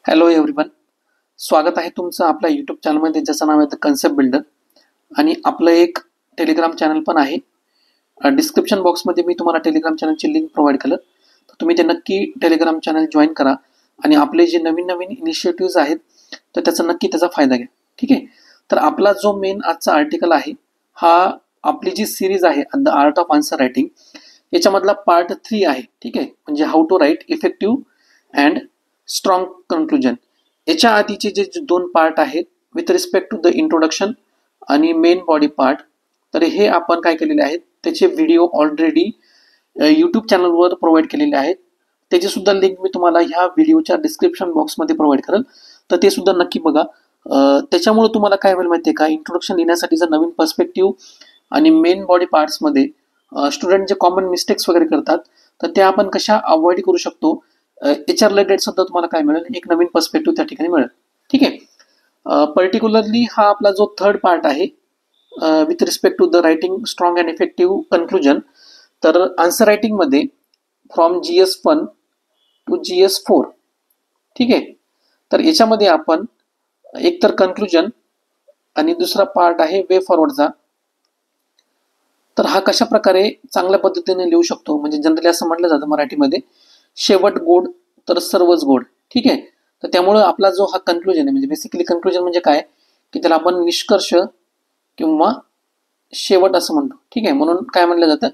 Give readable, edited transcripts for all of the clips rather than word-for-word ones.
Hello everyone, स्वागत आहे तुमचं आपल्या यूट्यूब चॅनलमध्ये ज्याचं नाव आहे द कन्सेप्ट बिल्डर. आणि आपलं एक टेलिग्राम चॅनल पण आहे. डिस्क्रिप्शन बॉक्समध्ये मी तुम्हाला टेलिग्राम चॅनलची लिंक प्रोव्हाइड केलं, तर तुम्ही ते नक्की टेलिग्राम चॅनल जॉईन करा आणि आपले जे नवीन नवीन इनिशिएटिव्ज आहेत तर त्याचा नक्की त्याचा फायदा घ्या. ठीक आहे. तर आपला जो मेन आजचा आर्टिकल आहे हा आपली जी सिरीज आहे the art of answer writing याच्यामधला पार्ट 3 आहे. ठीक आहे. म्हणजे how to write effective and strong conclusion. याच्या आधीचे जे दोन पार्ट आहेत with respect to the introduction आणि मेन बॉडी पार्ट, तर हे आपण काय केलेले आहेत त्याचे व्हिडिओ ऑलरेडी यूट्यूब चॅनलवर प्रोव्हाइड केलेले आहेत. त्याची सुद्धा लिंक मी तुम्हाला ह्या व्हिडिओच्या डिस्क्रिप्शन बॉक्समध्ये प्रोव्हाइड करेल, तर ते सुद्धा नक्की बघा. त्याच्यामुळे तुम्हाला काय होईल माहिती आहे का, इंट्रोडक्शन लिहिण्यासाठीचा नवीन पर्स्पेक्टिव्ह आणि मेन बॉडी पार्ट्समध्ये स्टुडंट जे कॉमन मिस्टेक्स वगैरे करतात तर त्या आपण कशा अवॉइड करू शकतो याच्या रिलेटेड सुद्धा तुम्हाला काय मिळेल, एक नवीन पर्स्पेक्टिव्ह त्या ठिकाणी मिळेल. ठीक आहे. पर्टिक्युलरली हा आपला जो थर्ड पार्ट आहे with respect to the writing strong and effective conclusion, तर आन्सर रायटिंगमध्ये फ्रॉम GS1 टू GS4. ठीक आहे. तर याच्यामध्ये आपण एक तर कन्क्लुजन आणि दुसरा पार्ट आहे वे फॉरवर्डचा. तर हा कशा प्रकारे चांगल्या पद्धतीने लिहू शकतो, म्हणजे जनरली असं म्हटलं जातं मराठीमध्ये, शेवट गोड तर सर्वच गोड. ठीक आहे. तर त्यामुळे आपला जो हा कन्क्लुजन आहे, म्हणजे बेसिकली कन्क्लुजन म्हणजे काय की त्याला आपण निष्कर्ष किंवा शेवट असं म्हणतो. ठीक आहे. म्हणून काय म्हटलं जातं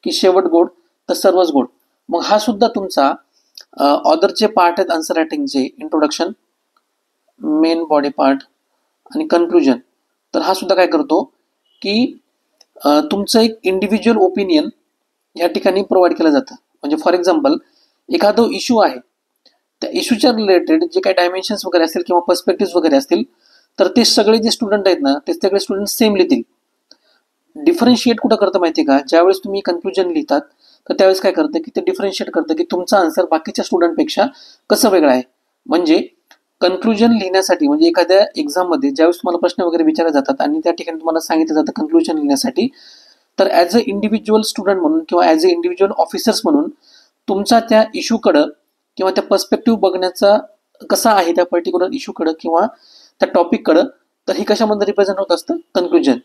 की शेवट गोड तर सर्वच गोड. मग हा सुद्धा तुमचा ऑदरचे पार्ट आहेत आन्सर रायटिंगचे, इंट्रोडक्शन, मेन बॉडी पार्ट आणि कन्क्लुजन. तर हा सुद्धा काय करतो की तुमचं एक इंडिव्हिज्युअल ओपिनियन या ठिकाणी प्रोव्हाइड केलं जातं. म्हणजे फॉर एक्झाम्पल एखादा इश्यू आहे, त्या इश्यूच्या रिलेटेड जे काही डायमेन्शन्स वगैरे असतील किंवा पर्स्पेक्टिव्ह वगैरे असतील तर ते सगळे जे स्टुडंट आहेत ना ते सगळे स्टुडंट सेम लिहितील. डिफरन्शिएट कुठं करतं माहिती आहे का, ज्यावेळेस तुम्ही कन्क्लुजन लिहितात तर त्यावेळेस काय करतं की ते डिफरन्शिएट करतं की तुमचा आन्सर बाकीच्या स्टुडंटपेक्षा कसं वेगळं आहे. म्हणजे कन्क्लुजन लिहिण्यासाठी, म्हणजे एखाद्या एक्झाममध्ये ज्यावेळेस तुम्हाला प्रश्न वगैरे विचारले जातात आणि त्या ठिकाणी तुम्हाला सांगितलं जातं कन्क्लुजन लिहिण्यासाठी, तर ॲज अ इंडिव्हिज्युअल स्टुडंट म्हणून किंवा ॲज अ इंडिव्हिज्युअल ऑफिसर्स म्हणून तुमचा त्या इश्यूकडं किंवा त्या पर्स्पेक्टिव्ह बघण्याचा कसा आहे त्या पर्टिक्युलर इश्यूकडं किंवा त्या टॉपिककडं, तर हे कशामध्ये रिप्रेझेंट होत असतं, कन्क्लुजन.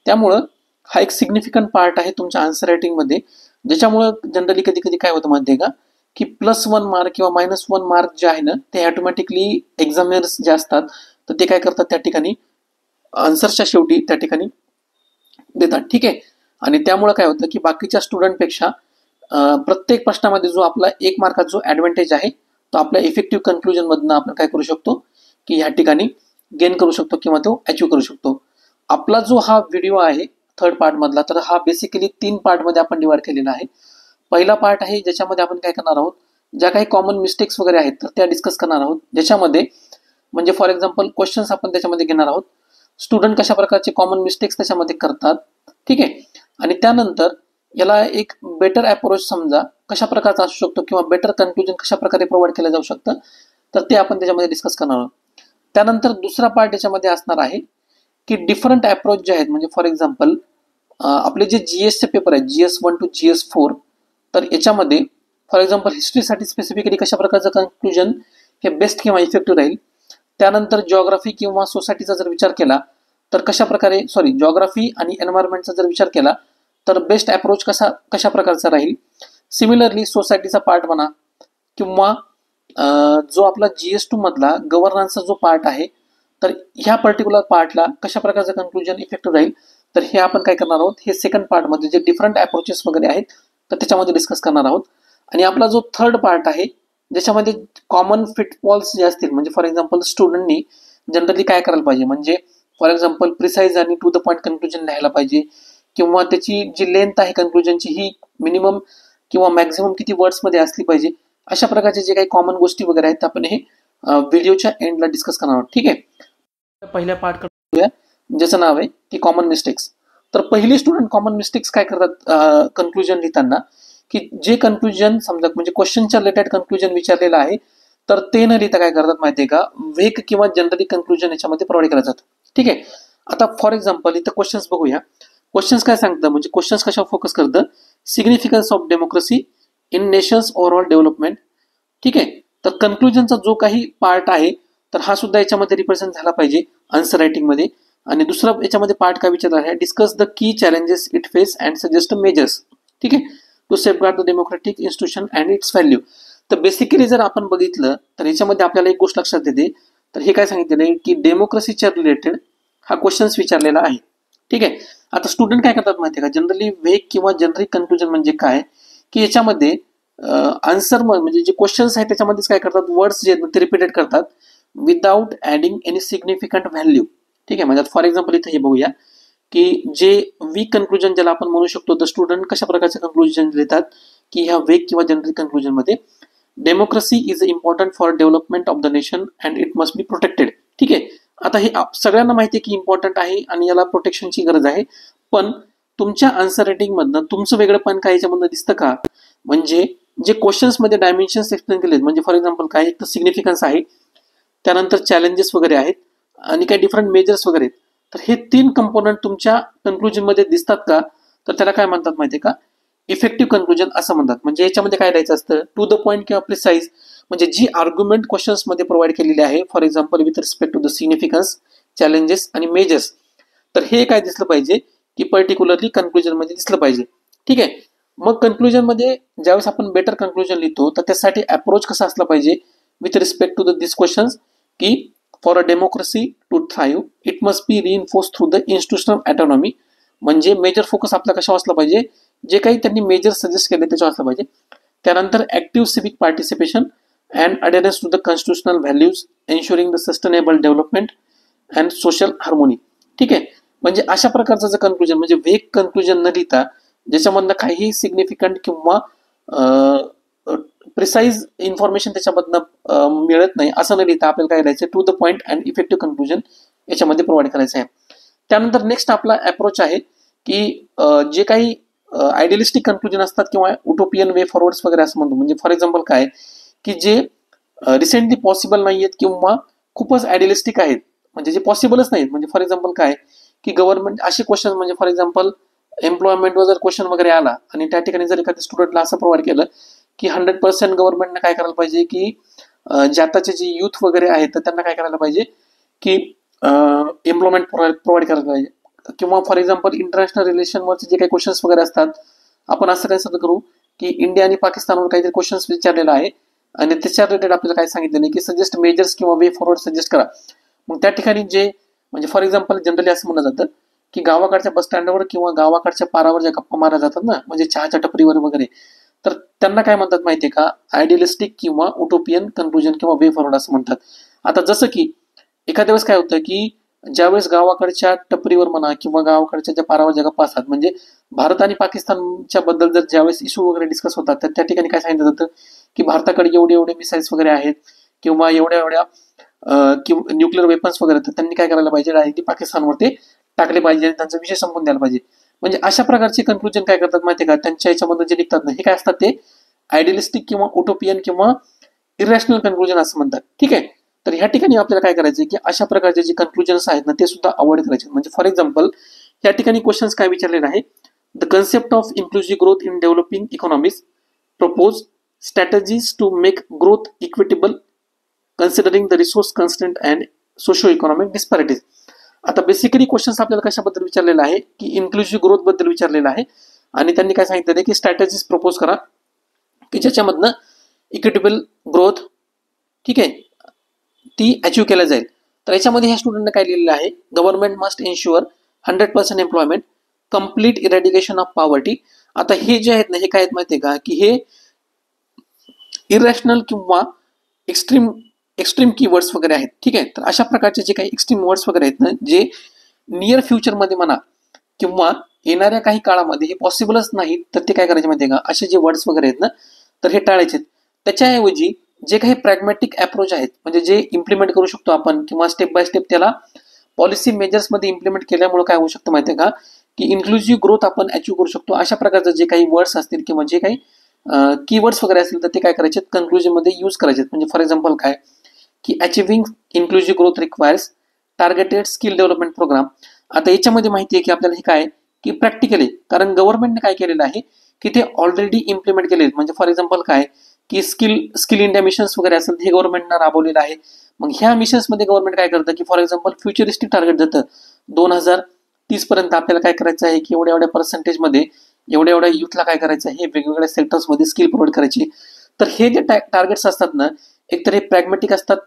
त्यामुळं हा एक सिग्निफिकंट पार्ट आहे तुमच्या आन्सर रायटिंगमध्ये, ज्याच्यामुळं जनरली कधी कधी काय होतं माहिती आहे का की +1 मार्क किंवा -1 मार्क जे आहे ना ते ऑटोमॅटिकली एक्झामिनर्स जे असतात तर ते काय करतात त्या ठिकाणी आन्सरच्या शेवटी त्या ठिकाणी देतात. ठीक आहे. आणि त्यामुळं काय होतं की बाकीच्या स्टुडंटपेक्षा प्रत्येक प्रश्नामध्ये जो आपला 1 मार्काचा जो ॲडव्हान्टेज आहे तो आपल्या इफेक्टिव्ह कन्क्लुजनमधनं आपण काय करू शकतो की ह्या ठिकाणी गेन करू शकतो किंवा तो अचीव्ह करू शकतो. आपला जो हा व्हिडिओ आहे थर्ड पार्टमधला, तर हा बेसिकली 3 पार्टमध्ये आपण डिवाइड केलेला आहे. पहिला पार्ट आहे ज्याच्यामध्ये आपण काय करणार आहोत, ज्या काही कॉमन मिस्टेक्स वगैरे आहेत तर त्या डिस्कस करणार आहोत, ज्याच्यामध्ये म्हणजे फॉर एक्झाम्पल क्वेश्चन्स आपण त्याच्यामध्ये घेणार आहोत, स्टुडंट कशा प्रकारचे कॉमन मिस्टेक्स त्याच्यामध्ये करतात. ठीक आहे. आणि त्यानंतर याला एक बेटर अप्रोच समजा कशा प्रकारचा असू शकतो किंवा बेटर कन्क्लुजन कशा प्रकारे प्रोव्हाइड केलं जाऊ शकतं, तर ते आपण त्याच्यामध्ये डिस्कस करणार आहोत. त्यानंतर दुसरा पार्ट याच्यामध्ये असणार आहे की डिफरंट अप्रोच जे आहेत, म्हणजे फॉर एक्झाम्पल आपले जे GSचे पेपर आहेत GS1 टू GS4, तर याच्यामध्ये फॉर एक्झाम्पल हिस्ट्रीसाठी स्पेसिफिकली कशा प्रकारचं कन्क्लुजन हे बेस्ट किंवा इफेक्टिव्ह राहील. त्यानंतर जिओग्राफी किंवा सोसायटीचा जर विचार केला तर कशा प्रकारे जिओग्राफी आणि एन्व्हायरमेंटचा जर विचार केला तर बेस्ट अप्रोच कशा प्रकारचा राहील. सिमिलरली सोसायटीचा पार्ट म्हणा किंवा जो आपला GS2 मधला गव्हर्नन्सचा जो पार्ट आहे तर ह्या पर्टिक्युलर पार्टला कशा प्रकारचं कन्क्लुजन इफेक्टिव्ह राहील, तर हे आपण काय करणार आहोत, हे सेकंड पार्टमध्ये जे डिफरंट अप्रोचेस वगैरे आहेत तर त्याच्यामध्ये डिस्कस करणार आहोत. आणि आपला जो थर्ड पार्ट आहे ज्याच्यामध्ये कॉमन फिटफॉल्स जे असतील, म्हणजे फॉर एक्झाम्पल स्टुडंटनी जनरली काय करायला पाहिजे, म्हणजे फॉर एक्झाम्पल प्रिसाईज आणि टू द पॉईंट कन्क्लुजन लिहायला पाहिजे किंवा त्याची जी लेंथ आहे कन्क्लुजनची ही मिनिमम किंवा मॅक्झिमम किती वर्ड्समध्ये असली पाहिजे. अशा प्रकारचे जे काही कॉमन गोष्टी वगैरे आहेत आपण हे व्हिडिओच्या एंडला डिस्कस करणार आहोत. ठीक आहे. पहिल्या पार्ट करूया ज्याचं नाव आहे की कॉमन मिस्टेक्स. तर पहिली स्टुडंट कॉमन मिस्टेक्स काय करतात कन्क्लुजन लिहिताना, की जे कन्क्लुजन समजा म्हणजे क्वेश्चनच्या रिलेटेड कन्क्लुजन विचारलेलं आहे तर ते न लिहिता काय करतात माहितीये का, वेग किंवा जनरली कन्क्लुजन याच्यामध्ये प्रोव्हाइड केलं जातं. ठीक आहे. आता फॉर एक्झाम्पल इथं क्वेश्चन्स बघूया. क्वेश्चन्स काय सांगतं, म्हणजे क्वेश्चन्स कशावर फोकस करतं, significance of democracy in nations overall development. ठीक आहे. तर कन्क्लुजनचा जो काही पार्ट आहे तर हा सुद्धा याच्यामध्ये रिप्रेझेंट झाला पाहिजे आन्सर रायटिंग मध्ये. आणि दुसरा याच्यामध्ये पार्ट काय विचारला आहे, discuss the key challenges it face and suggest measures. ठीक आहे, to safeguard the democratic institution and its value. तर बेसिकली जर आपण बघितलं तर याच्यामध्ये आपल्याला एक गोष्ट लक्षात येते, तर हे काय सांगितलेलं आहे की डेमोक्रेसीच्या रिलेटेड हा क्वेश्चन्स विचारलेला आहे. ठीक आहे, आता स्टुडंट काय करतात माहिती आहे का, जनरली वेग किंवा जनरिक कन्क्लुजन म्हणजे काय की याच्यामध्ये आन्सर म्हणजे जे क्वेश्चन्स आहेत त्याच्यामध्येच काय करतात, वर्ड्स जे आहेत ते रिपीटेड करतात without adding any significant value. ठीक आहे, म्हणजे फॉर एक्झाम्पल इथे हे बघूया की जे वीक कन्क्लुजन ज्याला आपण म्हणू शकतो, तर स्टुडंट कशा प्रकारचे कन्क्लुजन लिहितात की ह्या वेग किंवा जनरिक कन्क्लुजन मध्ये democracy is important for development of the nation and it must be protected. ठीक आहे, आता हे सगळ्यांना माहिती आहे की इम्पॉर्टंट आहे आणि याला प्रोटेक्शनची गरज आहे, पण तुमच्या आन्सर रायटिंग मधनं तुमचं वेगळं पण काय याच्यामधनं दिसतं का, म्हणजे जे क्वेश्चन्स मध्ये डायमेन्शन्स एक्सप्लेन केलेत, म्हणजे फॉर एक्झाम्पल काय एक तर सिग्निफिकन्स आहे, त्यानंतर चॅलेंजेस वगैरे आहेत आणि काही डिफरंट मेजर्स वगैरे आहेत. तर हे 3 कंपोनंट तुमच्या कन्क्लुजन मध्ये दिसतात का, तर त्याला काय म्हणतात माहितीये का, इफेक्टिव्ह कन्क्लुजन असं म्हणतात. म्हणजे याच्यामध्ये काय लिहायचं असतं, टू द पॉईंट किंवा प्रिसाइज, म्हणजे जी आर्ग्युमेंट क्वेश्चन्स मध्ये प्रोव्हाइड केलेली आहे, for example with respect to the significance, challenges आणि मेजर्स, तर हे काय दिसलं पाहिजे की पर्टिक्युलरली कन्क्लुजन मध्ये दिसलं पाहिजे. ठीक आहे, मग कन्क्लुजन मध्ये ज्यावेळेस आपण बेटर कन्क्लुजन लिहितो तर त्यासाठी अप्रोच कसा असला पाहिजे with respect to the this questions, की for a democracy to thrive it must be reinforce through the institutional autonomy. म्हणजे मेजर फोकस आपला कशावर असला पाहिजे, जे काही त्यांनी मेजर सजेस्ट केले त्याच्यावर असलं पाहिजे. त्यानंतर active civic participation and adherence to the constitutional values ensuring the sustainable development and social harmony. ठीक आहे, म्हणजे अशा प्रकारचं जर कन्क्लुजन, म्हणजे वेग कन्क्लुजन न लिहिता ज्याच्यामधनं काही सिग्निफिकंट किंवा प्रिसाइज इन्फॉर्मेशन त्याच्यामधनं मिळत नाही असं न लिहिता आपल्याला काय लिहायचं, to the point and effective conclusion याच्यामध्ये प्रोव्हाइड करायचं आहे. त्यानंतर नेक्स्ट आपला अप्रोच आहे की जे काही आयडियलिस्टिक कन्क्लुजन असतात किंवा उटोपियन वे फॉरवर्ड्स वगैरे असं म्हणतो. म्हणजे फॉर एक्झाम्पल काय की जे रिसेंटली पॉसिबल नाही आहेत किंवा खूपच आयडियलिस्टिक आहेत, म्हणजे जे पॉसिबलच नाहीत. म्हणजे फॉर एक्झाम्पल काय की गव्हर्नमेंट असे क्वेश्चन, म्हणजे फॉर एक्झाम्पल एम्प्लॉयमेंटवर जर क्वेश्चन वगैरे आला आणि त्या ठिकाणी जर एखाद्या स्टुडंटला असं प्रोव्हाइड केलं की 100% गव्हर्नमेंटने काय करायला पाहिजे की जे आताचे जे युथ वगैरे आहेत तर त्यांना काय करायला पाहिजे की एम्प्लॉयमेंट प्रोव्हाइड करायला पाहिजे. किंवा फॉर एक्झाम्पल इंटरनॅशनल रिलेशनवरचे जे काही क्वेश्चन्स वगैरे असतात, आपण असं कन्सिडर करू की इंडिया आणि पाकिस्तानवर काहीतरी क्वेश्चन्स विचारलेला आहे आणि त्याच्या रिलेटेड आपल्याला काय सांगितलं नाही की सजेस्ट मेजर्स किंवा वे फॉरवर्ड सजेस्ट करा. मग त्या ठिकाणी जे म्हणजे फॉर एक्झाम्पल जनरली असं म्हणलं जातं की गावाकडच्या बस स्टँडवर किंवा गावाकडच्या पारावर ज्या गप्पा मारल्या जातात ना, म्हणजे चहाच्या टपरीवर वगैरे, तर त्यांना काय म्हणतात माहितीये का, आयडियलिस्टिक किंवा उटोपियन कन्क्लुजन किंवा वे फॉरवर्ड असं म्हणतात. आता जसं की एखाद्या वेळेस काय होतं की ज्यावेळेस गावाकडच्या टपरीवर म्हणा किंवा गावाकडच्या ज्या पारावर ज्या गप्पा असतात, म्हणजे भारत आणि पाकिस्तानच्या बद्दल जर ज्यावेळेस इश्यू वगैरे डिस्कस होतात तर त्या ठिकाणी काय सांगितलं जातं की भारताकडे एवढे एवढे मिसाईल्स वगैरे आहेत किंवा एवढ्या एवढ्या न्यूक्लिअर वेपन्स वगैरे, तर त्यांनी काय करायला पाहिजे, डायरेक्टली पाकिस्तानवर ते टाकले पाहिजे आणि त्यांचा विषय संपून द्यायला पाहिजे. म्हणजे अशा प्रकारचे कन्क्लुजन काय करतात माहितीये का, त्यांच्या याच्यामध्ये जे लिखतात ना हे काय असतात ते आयडियलिस्टिक किंवा उटोपियन किंवा इरॅशनल कन्क्लुजन असं म्हणतात. ठीक आहे, तर ह्या ठिकाणी आपल्याला काय करायचं की अशा प्रकारचे जे कन्क्लुजन्स आहेत ना ते सुद्धा अवॉइड करायचे. म्हणजे फॉर एक्झाम्पल या ठिकाणी क्वेश्चन्स काय विचारलेले आहे, the concept of inclusive growth in developing economies propose strategies to make growth equitable considering the resource constraint and socio economic disparities. आता बेसिकली क्वेश्चन्स आपल्याला कशाबद्दल विचारलेला आहे की इन्क्लुझिव्ह ग्रोथ बद्दल विचारलेला आहे आणि त्यांनी काय सांगितलं की स्ट्रॅटेजीज प्रपोज करा की ज्याच्यामधनं इक्विटेबल ग्रोथ, ठीक आहे, ती अचीव्ह केल्या जाईल. तर याच्यामध्ये ह्या स्टुडंटने काय लिहिलेलं आहे, government must ensure 100% employment, complete eradication of poverty. आता हे जे आहेत ना हे काय आहेत माहितीये का की हे इरॅशनल किंवा एक्स्ट्रीम कीवर्ड्स वगैरे आहेत. ठीक आहे, तर अशा प्रकारचे जे काही एक्स्ट्रीम वर्ड्स वगैरे आहेत ना जे नियर फ्युचरमध्ये म्हणा किंवा येणाऱ्या काही काळामध्ये हे पॉसिबलच नाही, तर ते काय करायचे माहितीये का, असे जे वर्ड्स वगैरे आहेत ना तर हे टाळायचे. त्याच्याऐवजी जे काही प्रॅग्मॅटिक अप्रोच आहेत, म्हणजे जे इम्प्लिमेंट करू शकतो आपण किंवा स्टेप बाय स्टेप त्याला पॉलिसी मेजर्स मध्ये इम्प्लिमेंट केल्यामुळे काय होऊ शकतं माहितीये का की इन्क्लुझिव्ह ग्रोथ आपण अचीव्ह करू शकतो. अशा प्रकारचे जे काही वर्ड्स असतील किंवा जे काही कीवर्ड्स वगैरे असतील तर ते काय करायचे, कन्क्लुजन मध्ये यूज करायचे. म्हणजे फॉर एक्झाम्पल काय की achieving inclusive growth requires targeted skill development programme. आता याच्यामध्ये माहिती आहे की आपल्याला हे काय की प्रॅक्टिकली, कारण गव्हर्नमेंटने काय केलेलं आहे की ते ऑलरेडी इम्प्लिमेंट केले. म्हणजे फॉर एक्झाम्पल काय की स्किल इंडिया मिशन्स वगैरे असेल हे गव्हर्नमेंटनं राबवलेलं आहे. मग ह्या मिशन्समध्ये गव्हर्नमेंट काय करतं की फॉर एक्झाम्पल फ्युचरिस्टिक टार्गेट देतं 2030 पर्यंत आपल्याला काय करायचं आहे की एवढ्या एवढ्या पर्सेंटेजमध्ये एवढ्या एवढ्या युथला काय करायचं आहे, हे वेगवेगळ्या सेक्टर्समध्ये स्किल प्रोव्हाइड करायची. तर हे जे टार्गेट्स असतात ना, एकतर हे प्रॅग्मॅटिक असतात,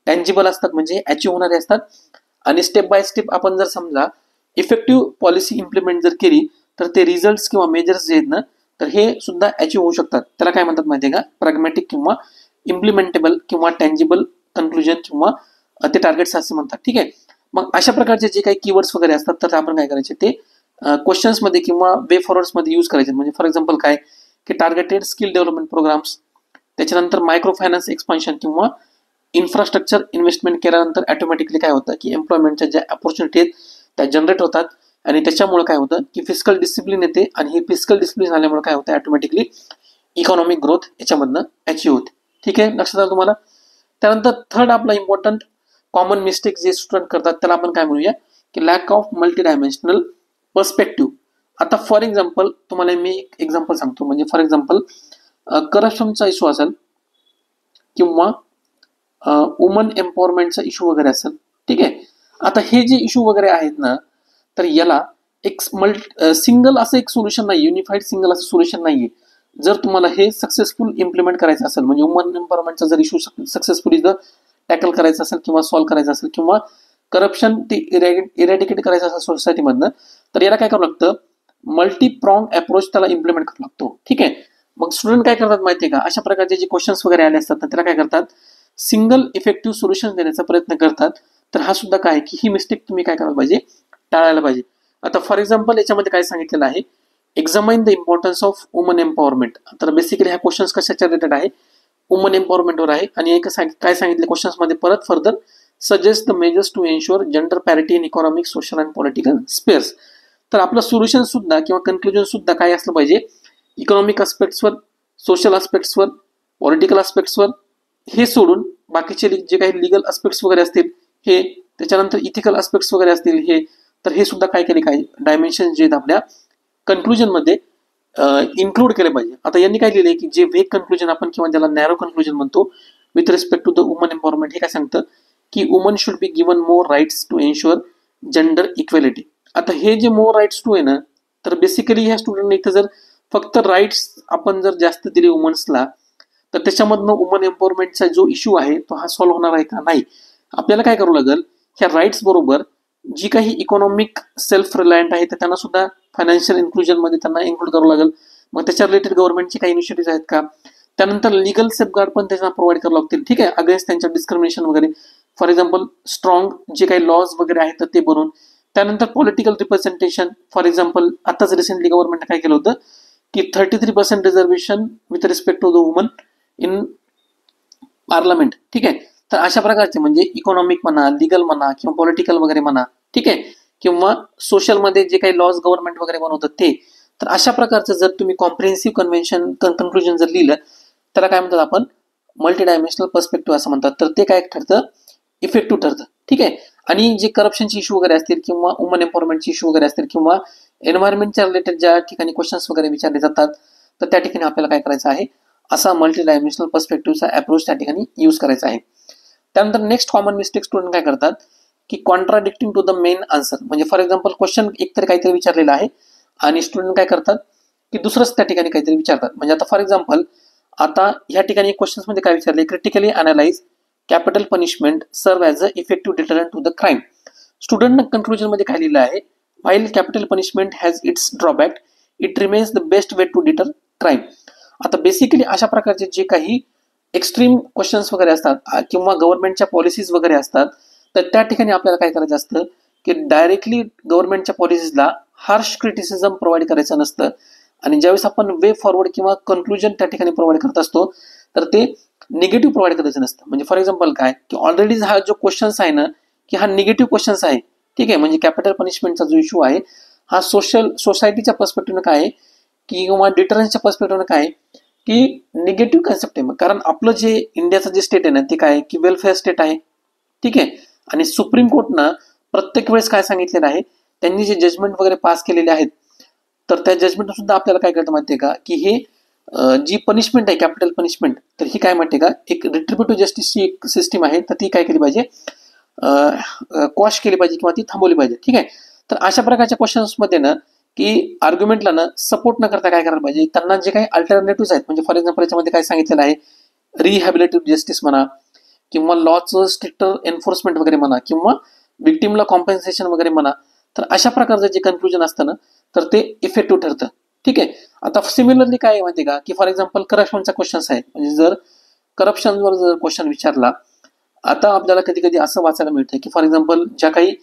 टँजिबल असतात म्हणजे अचीव्ह होणारे असतात, आणि स्टेप बाय स्टेप आपण जर समजा इफेक्टिव्ह पॉलिसी इम्प्लिमेंट जर केली तर ते रिझल्ट किंवा मेजर्स जे आहेत ना, तर हे सुद्धा अचीव्ह होऊ शकतात. त्याला काय म्हणतात माहिती आहे का, प्रॅग्मॅटिक किंवा इम्प्लिमेंटेबल किंवा टँजिबल कन्क्लुजन किंवा ते टार्गेट्स असे म्हणतात. ठीक आहे. मग अशा प्रकारचे जे काही कीवर्ड्स वगैरे असतात तर आपण काय करायचे ते क्वेश्चन्समध्ये किंवा वे फॉरवर्ड्समध्ये यूज करायचे. म्हणजे फॉर एक्झाम्पल काय की टार्गेटेड स्किल डेव्हलपमेंट प्रोग्राम्स, त्याच्यानंतर मायक्रो फायनान्स एक्सपान्शन किंवा इन्फ्रास्ट्रक्चर इन्व्हेस्टमेंट केल्यानंतर ऑटोमॅटिकली काय होतं की एम्प्लॉयमेंटच्या ज्या अपॉर्च्युनिटी आहेत त्या जनरेट होतात, आणि त्याच्यामुळे काय होतं की फिस्कल डिसिप्लिन येते, आणि ही फिस्कल डिसिप्लिन आल्यामुळे काय होतं ऑटोमॅटिकली इकॉनॉमिक ग्रोथ याच्यामधनं अचीव्ह होते. ठीक आहे, लक्षात आलं तुम्हाला. त्यानंतर थर्ड आपला इम्पॉर्टंट कॉमन मिस्टेक जे स्टुडंट करतात त्याला आपण काय म्हणूया की lack of multi dimensional perspective. आता फॉर एक्झाम्पल तुम्हाला मी एक एक्झाम्पल सांगतो. म्हणजे फॉर एक्झाम्पल करप्शनचा इश्यू असेल किंवा वुमन एम्पॉवरमेंटचा इश्यू वगैरे असेल. ठीक आहे. आता हे जे इश्यू वगैरे आहेत ना, तर याला एक सिंगल असं एक सोल्युशन नाही, युनिफाईड सिंगल असं सोल्युशन नाहीये. जर तुम्हाला हे सक्सेसफुल इम्प्लिमेंट करायचं असेल, म्हणजे वुमन एम्पॉवरमेंटचा जर इश्यू सक्सेसफुली जर टॅकल करायचं असेल किंवा सॉल्व्ह करायचं असेल किंवा करप्शन ते इरॅडिकेट करायचं असेल सोसायटीमधनं, तर याला काय करावं लागतं, मल्टी प्रॉंग अप्रोच त्याला इम्प्लिमेंट करावा लागतो. ठीक आहे. मग स्टुडंट काय करतात माहितीये का, अशा प्रकारचे जे क्वेश्चन्स वगैरे आले असतात त्याला काय करतात, सिंगल इफेक्टिव्ह सोल्युशन देण्याचा प्रयत्न करतात. तर हा सुद्धा काय की ही मिस्टेक तुम्ही काय करायला पाहिजे, टाळायला पाहिजे. आता फॉर एक्झाम्पल याच्यामध्ये काय सांगितलेलं आहे, examine the importance of woman empowerment. तर बेसिकली हा क्वेश्चन्स कशाच्या रिलेटेड आहे, वुमन एम्पॉवरमेंटवर आहे. आणि एक काय सांगितलं क्वेश्चन्समध्ये परत further suggest the measures to ensure gender parity in economic, social and political spheres. तर आपलं सोल्युशन सुद्धा किंवा कन्क्लुजन सुद्धा काय असलं पाहिजे, इकॉनॉमिक अस्पेक्ट्सवर, सोशल अस्पेक्ट्सवर, पॉलिटिकल अस्पेक्ट्सवर, हे सोडून बाकीचे जे काही लिगल अस्पेक्ट्स वगैरे असतील हे, त्याच्यानंतर इथिकल अस्पेक्ट्स वगैरे असतील हे, तर हे सुद्धा काय केले, काय डायमेन्शन जे आहेत आपल्या कन्क्लुजनमध्ये इन्क्लूड केले पाहिजे. आता यांनी काय लिहिले की जे वेग कन्क्लुजन आपण किंवा ज्याला नॅरो कन्क्लुजन म्हणतो with respect to the woman empowerment, हे काय सांगतं की woman should be given more rights to ensure gender equality. आता हे जे मोर राईट्स टू आहे ना, तर बेसिकली ह्या स्टुडंटने इथं जर फक्त राईट्स आपण जर जास्त दिले वुमन्सला, तर त्याच्यामधनं वुमन एम्पॉवरमेंटचा जो इश्यू आहे तो हा सॉल्व्ह होणार आहे का, नाही. आपल्याला काय करावं लागेल, ह्या राईट्स बरोबर जी काही इकॉनॉमिक सेल्फ रिलायंट आहे तर त्यांना सुद्धा फायनान्शियल इन्क्लुजनमध्ये त्यांना इन्क्लूड करावं लागेल. मग त्याच्या रिलेटेड गव्हर्नमेंटचे काही इनिशिएटिव्ह आहेत का, त्यानंतर लिगल सेफगार्ड पण त्यांना प्रोव्हाइड करावं लागतील. ठीक आहे, अगेन्स्ट त्यांच्या डिस्क्रिमिनेशन वगैरे, फॉर एक्झाम्पल स्ट्रॉंग जे काही लॉज वगैरे आहेत तर ते बनवून. त्यानंतर पॉलिटिकल रिप्रेझेंटेशन, फॉर एक्झाम्पल आताच रिसेंटली गव्हर्नमेंट काय केलं होतं की 33% reservation with respect to the woman in parliament. ठीक आहे. तर अशा प्रकारचे म्हणजे इकॉनॉमिक म्हणा, लिगल म्हणा किंवा पॉलिटिकल वगैरे म्हणा, ठीक आहे, किंवा सोशलमध्ये जे काही लॉज गव्हर्नमेंट वगैरे बनवतात ते. तर अशा प्रकारचं जर तुम्ही कॉम्प्रिहेन्सिव्ह कन्क्लुजन जर लिहिलं त्याला काय म्हणतात आपण, मल्टी डायमेन्शनल पर्स्पेक्टिव्ह असं म्हणतात. तर ते काय ठरतं, इफेक्टिव्ह ठरतं. ठीक आहे. आणि जे करप्शनचे इश्यू वगैरे असतील किंवा वुमन एम्पॉवरमेंटचे इश्यू वगैरे असतील किंवा एन्व्हायरमेंटच्या रिलेटेड ज्या ठिकाणी क्वेश्चन्स वगैरे विचारले जातात तर त्या ठिकाणी आपल्याला काय करायचं आहे, असा मल्टी डायमेन्शनल पर्स्पेक्टिव्हचा अप्रोच त्या ठिकाणी यूज करायचा आहे. त्यानंतर नेक्स्ट कॉमन मिस्टेक स्टुडंट काय करतात की contradicting to the main answer. म्हणजे फॉर एक्झाम्पल क्वेश्चन एकतरी काहीतरी विचारलेलं आहे आणि स्टुडंट काय करतात की दुसरंच त्या ठिकाणी काहीतरी विचारतात. म्हणजे आता फॉर एक्झाम्पल आता ह्या ठिकाणी क्वेश्चन्समध्ये काय विचारले, critically analyse capital punishment serve as a effective deterrent to the crime. स्टुडंटनं कन्क्लुजनमध्ये काय लिहिलं आहे, while capital punishment has its drawback it remains the best way to deter crime. आता बेसिकली अशा प्रकारचे जे काही एक्स्ट्रीम क्वेश्चन्स वगैरे असतात किंवा गव्हर्नमेंटच्या पॉलिसीज वगैरे असतात तर त्या ठिकाणी आपल्याला काय करायचं असतं की डायरेक्टली गव्हर्नमेंटच्या पॉलिसीजला हार्श क्रिटिसिझम प्रोव्हाइड करायचं नसतं. आणि ज्यावेळेस आपण वे फॉरवर्ड किंवा कन्क्लुजन त्या ठिकाणी प्रोव्हाइड करत असतो तर ते निगेटिव्ह प्रोव्हाइड करायचं नसतं. म्हणजे फॉर एक्झाम्पल काय की ऑलरेडी हा जो क्वेश्चन्स आहे ना की हा निगेटिव्ह क्वेश्चन्स आहे. ठीक आहे. म्हणजे कॅपिटल पनिशमेंटचा जो इश्यू आहे हा सोसायटीच्या पर्स्पेक्टिव्हनं काय आहे किंवा डिटरन्सच्या पर्स्पेक्टिव्हनं काय आहे की निगेटिव्ह कन्सेप्ट आहे. कारण आपलं जे इंडियाचं जे स्टेट आहे ना ते काय की वेलफेअर स्टेट आहे. ठीक आहे. आणि सुप्रीम कोर्टनं प्रत्येक वेळेस काय सांगितलेलं आहे, त्यांनी जे जजमेंट वगैरे पास केलेले आहेत तर त्या जजमेंट सुद्धा आपल्याला काय कळतं माहितीये का की हे जी पनिशमेंट आहे कॅपिटल पनिशमेंट, तर ही काय म्हणते का एक रिट्रिब्युटिव्ह जस्टिसची एक सिस्टीम आहे, तर ती काय केली पाहिजे, क्वॉश केली पाहिजे किंवा ती थांबवली पाहिजे. ठीक आहे. तर अशा प्रकारच्या क्वेश्चन्समध्ये ना की आर्ग्युमेंटला ना सपोर्ट न करता काय करायला पाहिजे, त्यांना जे काही अल्टरनेटिव्ह आहेत, म्हणजे फॉर एक्झाम्पल याच्यामध्ये काय सांगितलेलं आहे, रिहॅबिलिटेटिव्ह जस्टिस म्हणा किंवा लॉचं स्ट्रिक्टर एन्फोर्समेंट वगैरे म्हणा किंवा विक्टिमला कॉम्पेन्सेशन वगैरे म्हणा, तर अशा प्रकारचं जे कन्क्लुजन असतं ना तर ते इफेक्टिव्ह ठरतं. ठीक आहे. आता सिमिलरली काय आहे माहिती का की फॉर एक्झाम्पल करप्शनचा क्वेश्चन्स आहे, म्हणजे जर करप्शनवर जर क्वेश्चन विचारला, आता आपल्याला कधी कधी असं वाचायला मिळतं की फॉर एक्झाम्पल ज्या काही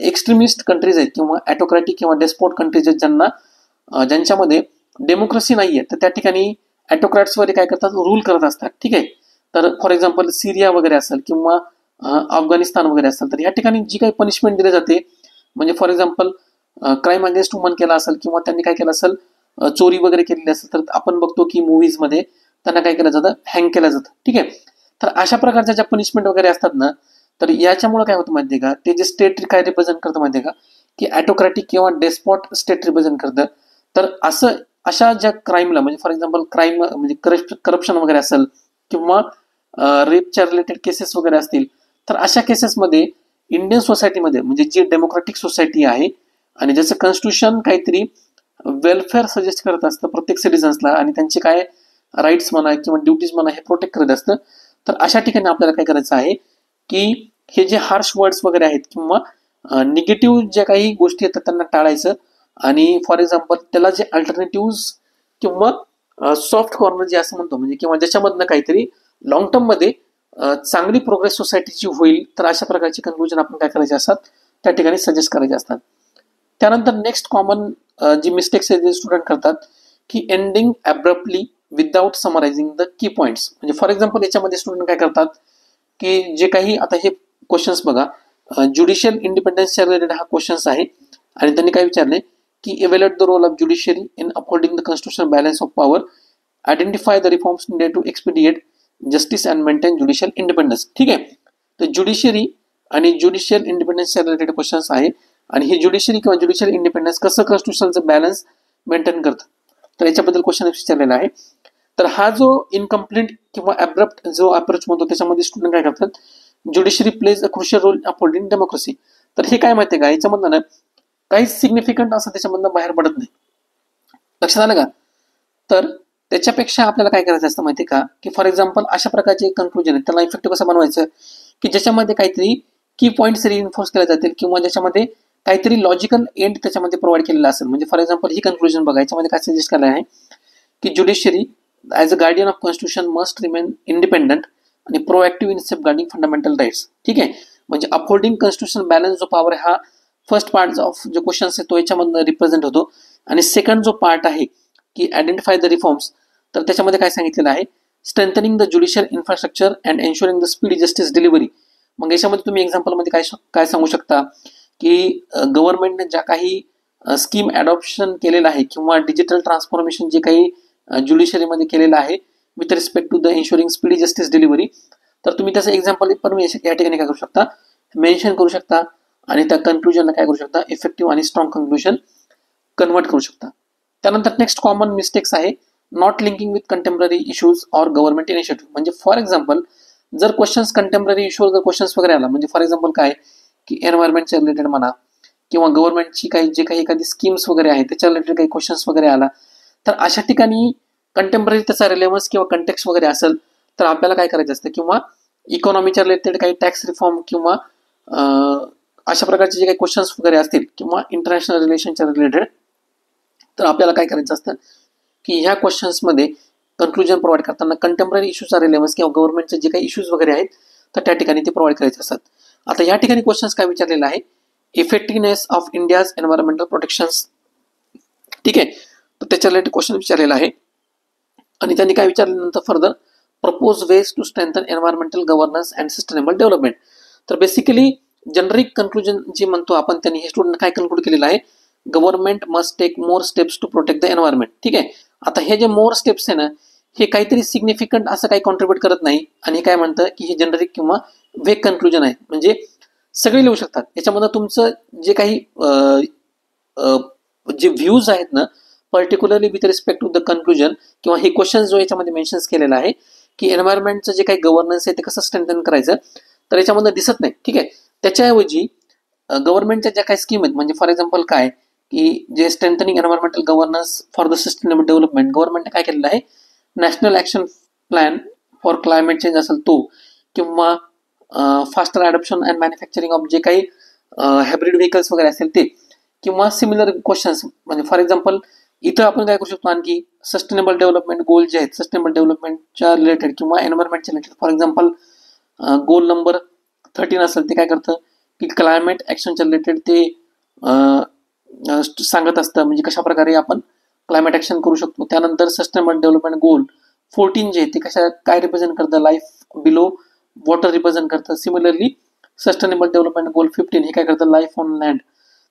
एक्स्ट्रीमिस्ट कंट्रीज आहेत किंवा ॲटोक्रॅटिक किंवा डेस्पोट कंट्रीज आहेत ज्यांच्यामध्ये डेमोक्रेसी नाही आहे, तर त्या ठिकाणी ॲटोक्रॅट्स वगैरे काय करतात, रूल करत असतात. ठीक आहे. तर फॉर एक्झाम्पल सिरिया वगैरे असेल किंवा अफगाणिस्तान वगैरे असेल, तर या ठिकाणी जी काही पनिशमेंट दिली जाते, म्हणजे for example crime against woman केला असेल किंवा त्यांनी काय केलं असेल, चोरी वगैरे केलेली असेल, तर आपण बघतो की मूवीजमध्ये त्यांना काय केलं जातं, हँग केलं जातं. ठीक आहे. तर अशा प्रकारच्या ज्या पनिशमेंट वगैरे असतात ना, तर याच्यामुळे काय होतं माहितीये का, ते जे स्टेट काय रिप्रेझेंट करतं माहितीये का की ॲटोक्रॅटिक किंवा डेस्पॉट स्टेट रिप्रेझेंट करतं. तर अशा ज्या क्राईमला, म्हणजे फॉर एक्झाम्पल क्राईम म्हणजे करप्शन वगैरे असेल किंवा रेपच्या रिलेटेड केसेस वगैरे असतील, तर अशा केसेसमध्ये इंडियन सोसायटीमध्ये, म्हणजे जी डेमोक्रेटिक सोसायटी आहे आणि ज्याचं कॉन्स्टिट्यूशन काहीतरी वेलफेअर सजेस्ट करत असतं प्रत्येक सिटिझन्सला आणि त्यांचे काय राईट्स म्हणा किंवा ड्युटीज म्हणा हे प्रोटेक्ट करत असतं, तर अशा ठिकाणी आपल्याला काय करायचं आहे की हे जे हार्श वर्ड्स वगैरे आहेत किंवा निगेटिव्ह ज्या काही गोष्टी आहेत त्यांना टाळायचं आणि फॉर एक्झाम्पल त्याला जे अल्टरनेटिव्ह किंवा सॉफ्ट कॉर्नर जे असं म्हणतो, म्हणजे किंवा ज्याच्यामधनं काहीतरी लॉंग टर्ममध्ये चांगली प्रोग्रेस सोसायटीची होईल, तर अशा प्रकारचे कन्क्लुजन आपण काय करायचे असतात, त्या ठिकाणी सजेस्ट करायचे असतात. त्यानंतर नेक्स्ट कॉमन जी मिस्टेक्स आहेत जे स्टुडंट करतात की ending abruptly without summarising the key points. म्हणजे फॉर एक्झाम्पल याच्यामध्ये स्टुडंट काय करतात की जे काही आता हे क्वेश्चन्स बघा, ज्युडिशियल इंडिपेंडन्सच्या रिलेटेड हा क्वेश्चन्स आहे आणि त्यांनी काय विचारले की evaluate the role of judiciary in upholding the constitutional balance of power, identify the reforms needed to expedite justice and maintain judicial independence. ठीक आहे. तर ज्युडिशियरी आणि ज्युडिशियल इंडिपेंडन्सच्या रिलेटेड क्वेश्चन्स आहे आणि हे ज्युडिशियरी किंवा ज्युडिशियल इंडिपेंडन्स कसं कॉन्स्टिट्यूशनचं बॅलन्स मेंटेन करतं, तर याच्याबद्दल क्वेश्चन विचारलेला आहे. तर हा जो इनकम्प्लीट किंवा ॲब्रप्ट जो अप्रोच म्हणतो त्याच्यामध्ये स्टुडंट काय करतात, judiciary plays a crucial role upholding democracy. तर हे काय माहिती आहे का, याच्यामधनं ना काहीच सिग्निफिकंट असं त्याच्यामधनं बाहेर पडत नाही. लक्षात आलं का. तर त्याच्यापेक्षा आपल्याला काय करायचं असतं माहिती का की फॉर एक्झाम्पल अशा प्रकारचे कन्क्लुजन आहे त्याला इफेक्टिव्ह कसं बनवायचं की ज्याच्यामध्ये काहीतरी की पॉईंट्स रिइन्फोर्स केले जातील किंवा ज्याच्यामध्ये काहीतरी लॉजिकल एंड त्याच्यामध्ये प्रोव्हाइड केलेला असेल. म्हणजे फॉर एक्झाम्पल ही कन्क्लुजन बघा, याच्यामध्ये काय सजेस्ट केलं आहे की judiciary as a guardian of constitution must remain independent आणि proactive in safeguarding fundamental rights. ठीक आहे. म्हणजे अपहोल्डिंग कॉन्स्टिट्यूशन बॅलन्स जो पॉवर हा फर्स्ट पार्ट ऑफ जो क्वेश्चन्स आहे तो याच्यामधनं रिप्रेझेंट होतो आणि सेकंड जो पार्ट आहे की आयडेंटिफाय द रिफॉर्म्स, तर त्याच्यामध्ये काय सांगितलेलं आहे, strengthening the judicial infrastructure and ensuring the speedy justice delivery. मग याच्यामध्ये तुम्ही एक्झाम्पलमध्ये काय सांगू शकता की गव्हर्नमेंटने ज्या काही स्कीम अडॉप्शन केलेलं आहे किंवा डिजिटल ट्रान्सफॉर्मेशन जे काही ज्युडिशरीमध्ये केलेलं आहे with respect to the ensuring speedy justice delivery, तर तुम्ही त्याचं एक्झाम्पल पण या ठिकाणी काय करू शकता, मेन्शन करू शकता आणि त्या कन्क्लुजनला काय करू शकता, इफेक्टिव्ह आणि स्ट्रॉंग कन्क्लुजन कन्वर्ट करू शकता. त्यानंतर नेक्स्ट कॉमन मिस्टेक्स आहे not linking with contemporary issues or government initiative. म्हणजे फॉर एक्झाम्पल जर क्वेश्चन्स कंटेम्पररी इश्यूवर जर क्वेश्चन्स वगैरे आला, म्हणजे फॉर एक्झाम्पल काय की एन्व्हायरमेंटच्या रिलेटेड म्हणा किंवा गव्हर्नमेंटची जे काही एखादी स्कीम्स वगैरे आहे त्याच्या रिलेटेड काही क्वेश्चन्स वगैरे आला, तर अशा ठिकाणी कंटेम्पररी त्याचा रिलेव्हन्स किंवा कंटेक्स्ट वगैरे असेल तर आपल्याला काय करायचं असतं, किंवा इकॉनॉमीच्या रिलेटेड काही टॅक्स रिफॉर्म किंवा अशा प्रकारचे जे काही क्वेश्चन्स वगैरे असतील किंवा इंटरनॅशनल रिलेशनच्या रिलेटेड, तर आपल्याला काय करायचं असतं की ह्या क्वेश्चन्समध्ये कन्क्लुजन प्रोव्हाइड करताना कंटेम्पररी इश्यूचा रिलेव्हन्स किंवा गव्हर्नमेंटचे जे काही इश्यूज वगैरे आहेत तर त्या ठिकाणी ते प्रोव्हाइड करायचे असतात. आता या ठिकाणी क्वेश्चन्स काय विचारलेला आहे, इफेक्टिव्हनेस ऑफ इंडियाज एन्व्हायरमेंटल प्रोटेक्शन्स. ठीक आहे. तर त्याच्या रिलेटेड क्वेश्चन विचारलेला आहे आणि त्यांनी काय विचारल्यानंतर further propose ways to strengthen environmental governance and sustainable development. तर बेसिकली जनरिक कन्क्लुजन जे म्हणतो आपण, त्यांनी हे स्टुडंट काय कन्क्लूड केलेलं आहे, government must take more steps to protect the environment. ठीक आहे. आता हे जे मोर स्टेप्स आहे ना, हे काहीतरी सिग्निफिकंट असं काही कॉन्ट्रीब्यूट करत नाही आणि काय म्हणतं की हे जनरिक किंवा वेग कन्क्लुजन आहे, म्हणजे सगळे लिहू शकतात. याच्यामध्ये तुमचं जे काही जे व्ह्यूज आहेत ना particularly with respect to the conclusion, किंवा हे क्वेश्चन जो याच्यामध्ये मेन्शन्स केलेला आहे की एन्व्हायरमेंटचं जे काही गव्हर्नन्स आहे ते कसं स्ट्रेंथन करायचं, तर याच्यामध्ये दिसत नाही. ठीक आहे, त्याच्याऐवजी गव्हर्नमेंटच्या ज्या काही स्कीम आहेत, म्हणजे फॉर एक्झाम्पल काय की जे strengthening environmental governance for the sustainable development, गव्हर्नमेंटने काय केलेलं आहे, national action plan for climate change असेल तो, किंवा faster adoption and manufacturing of जे काही हायब्रिड व्हेकल्स वगैरे असेल ते, किंवा सिमिलर क्वेश्चन्स. म्हणजे फॉर एक्झाम्पल इथं आपण काय करू शकतो, आणखी सस्टेनेबल डेव्हलपमेंट गोल जे आहेत सस्टेनेबल डेव्हलपमेंटच्या रिलेटेड किंवा एन्व्हायरमेंटच्या related, for example goal number 13 असेल ते काय करतं की क्लायमेट ॲक्शनच्या रिलेटेड ते सांगत असतं, म्हणजे कशा प्रकारे आपण क्लायमेट ॲक्शन करू शकतो. त्यानंतर सस्टेनेबल डेव्हलपमेंट गोल 14 जे ते काय रिप्रेझेंट करतं, लाईफ बिलो वॉटर रिप्रेझेंट करतं. सिमिलरली सस्टेनेबल डेव्हलपमेंट गोल 15 हे काय करतं, लाईफ ऑन लँड.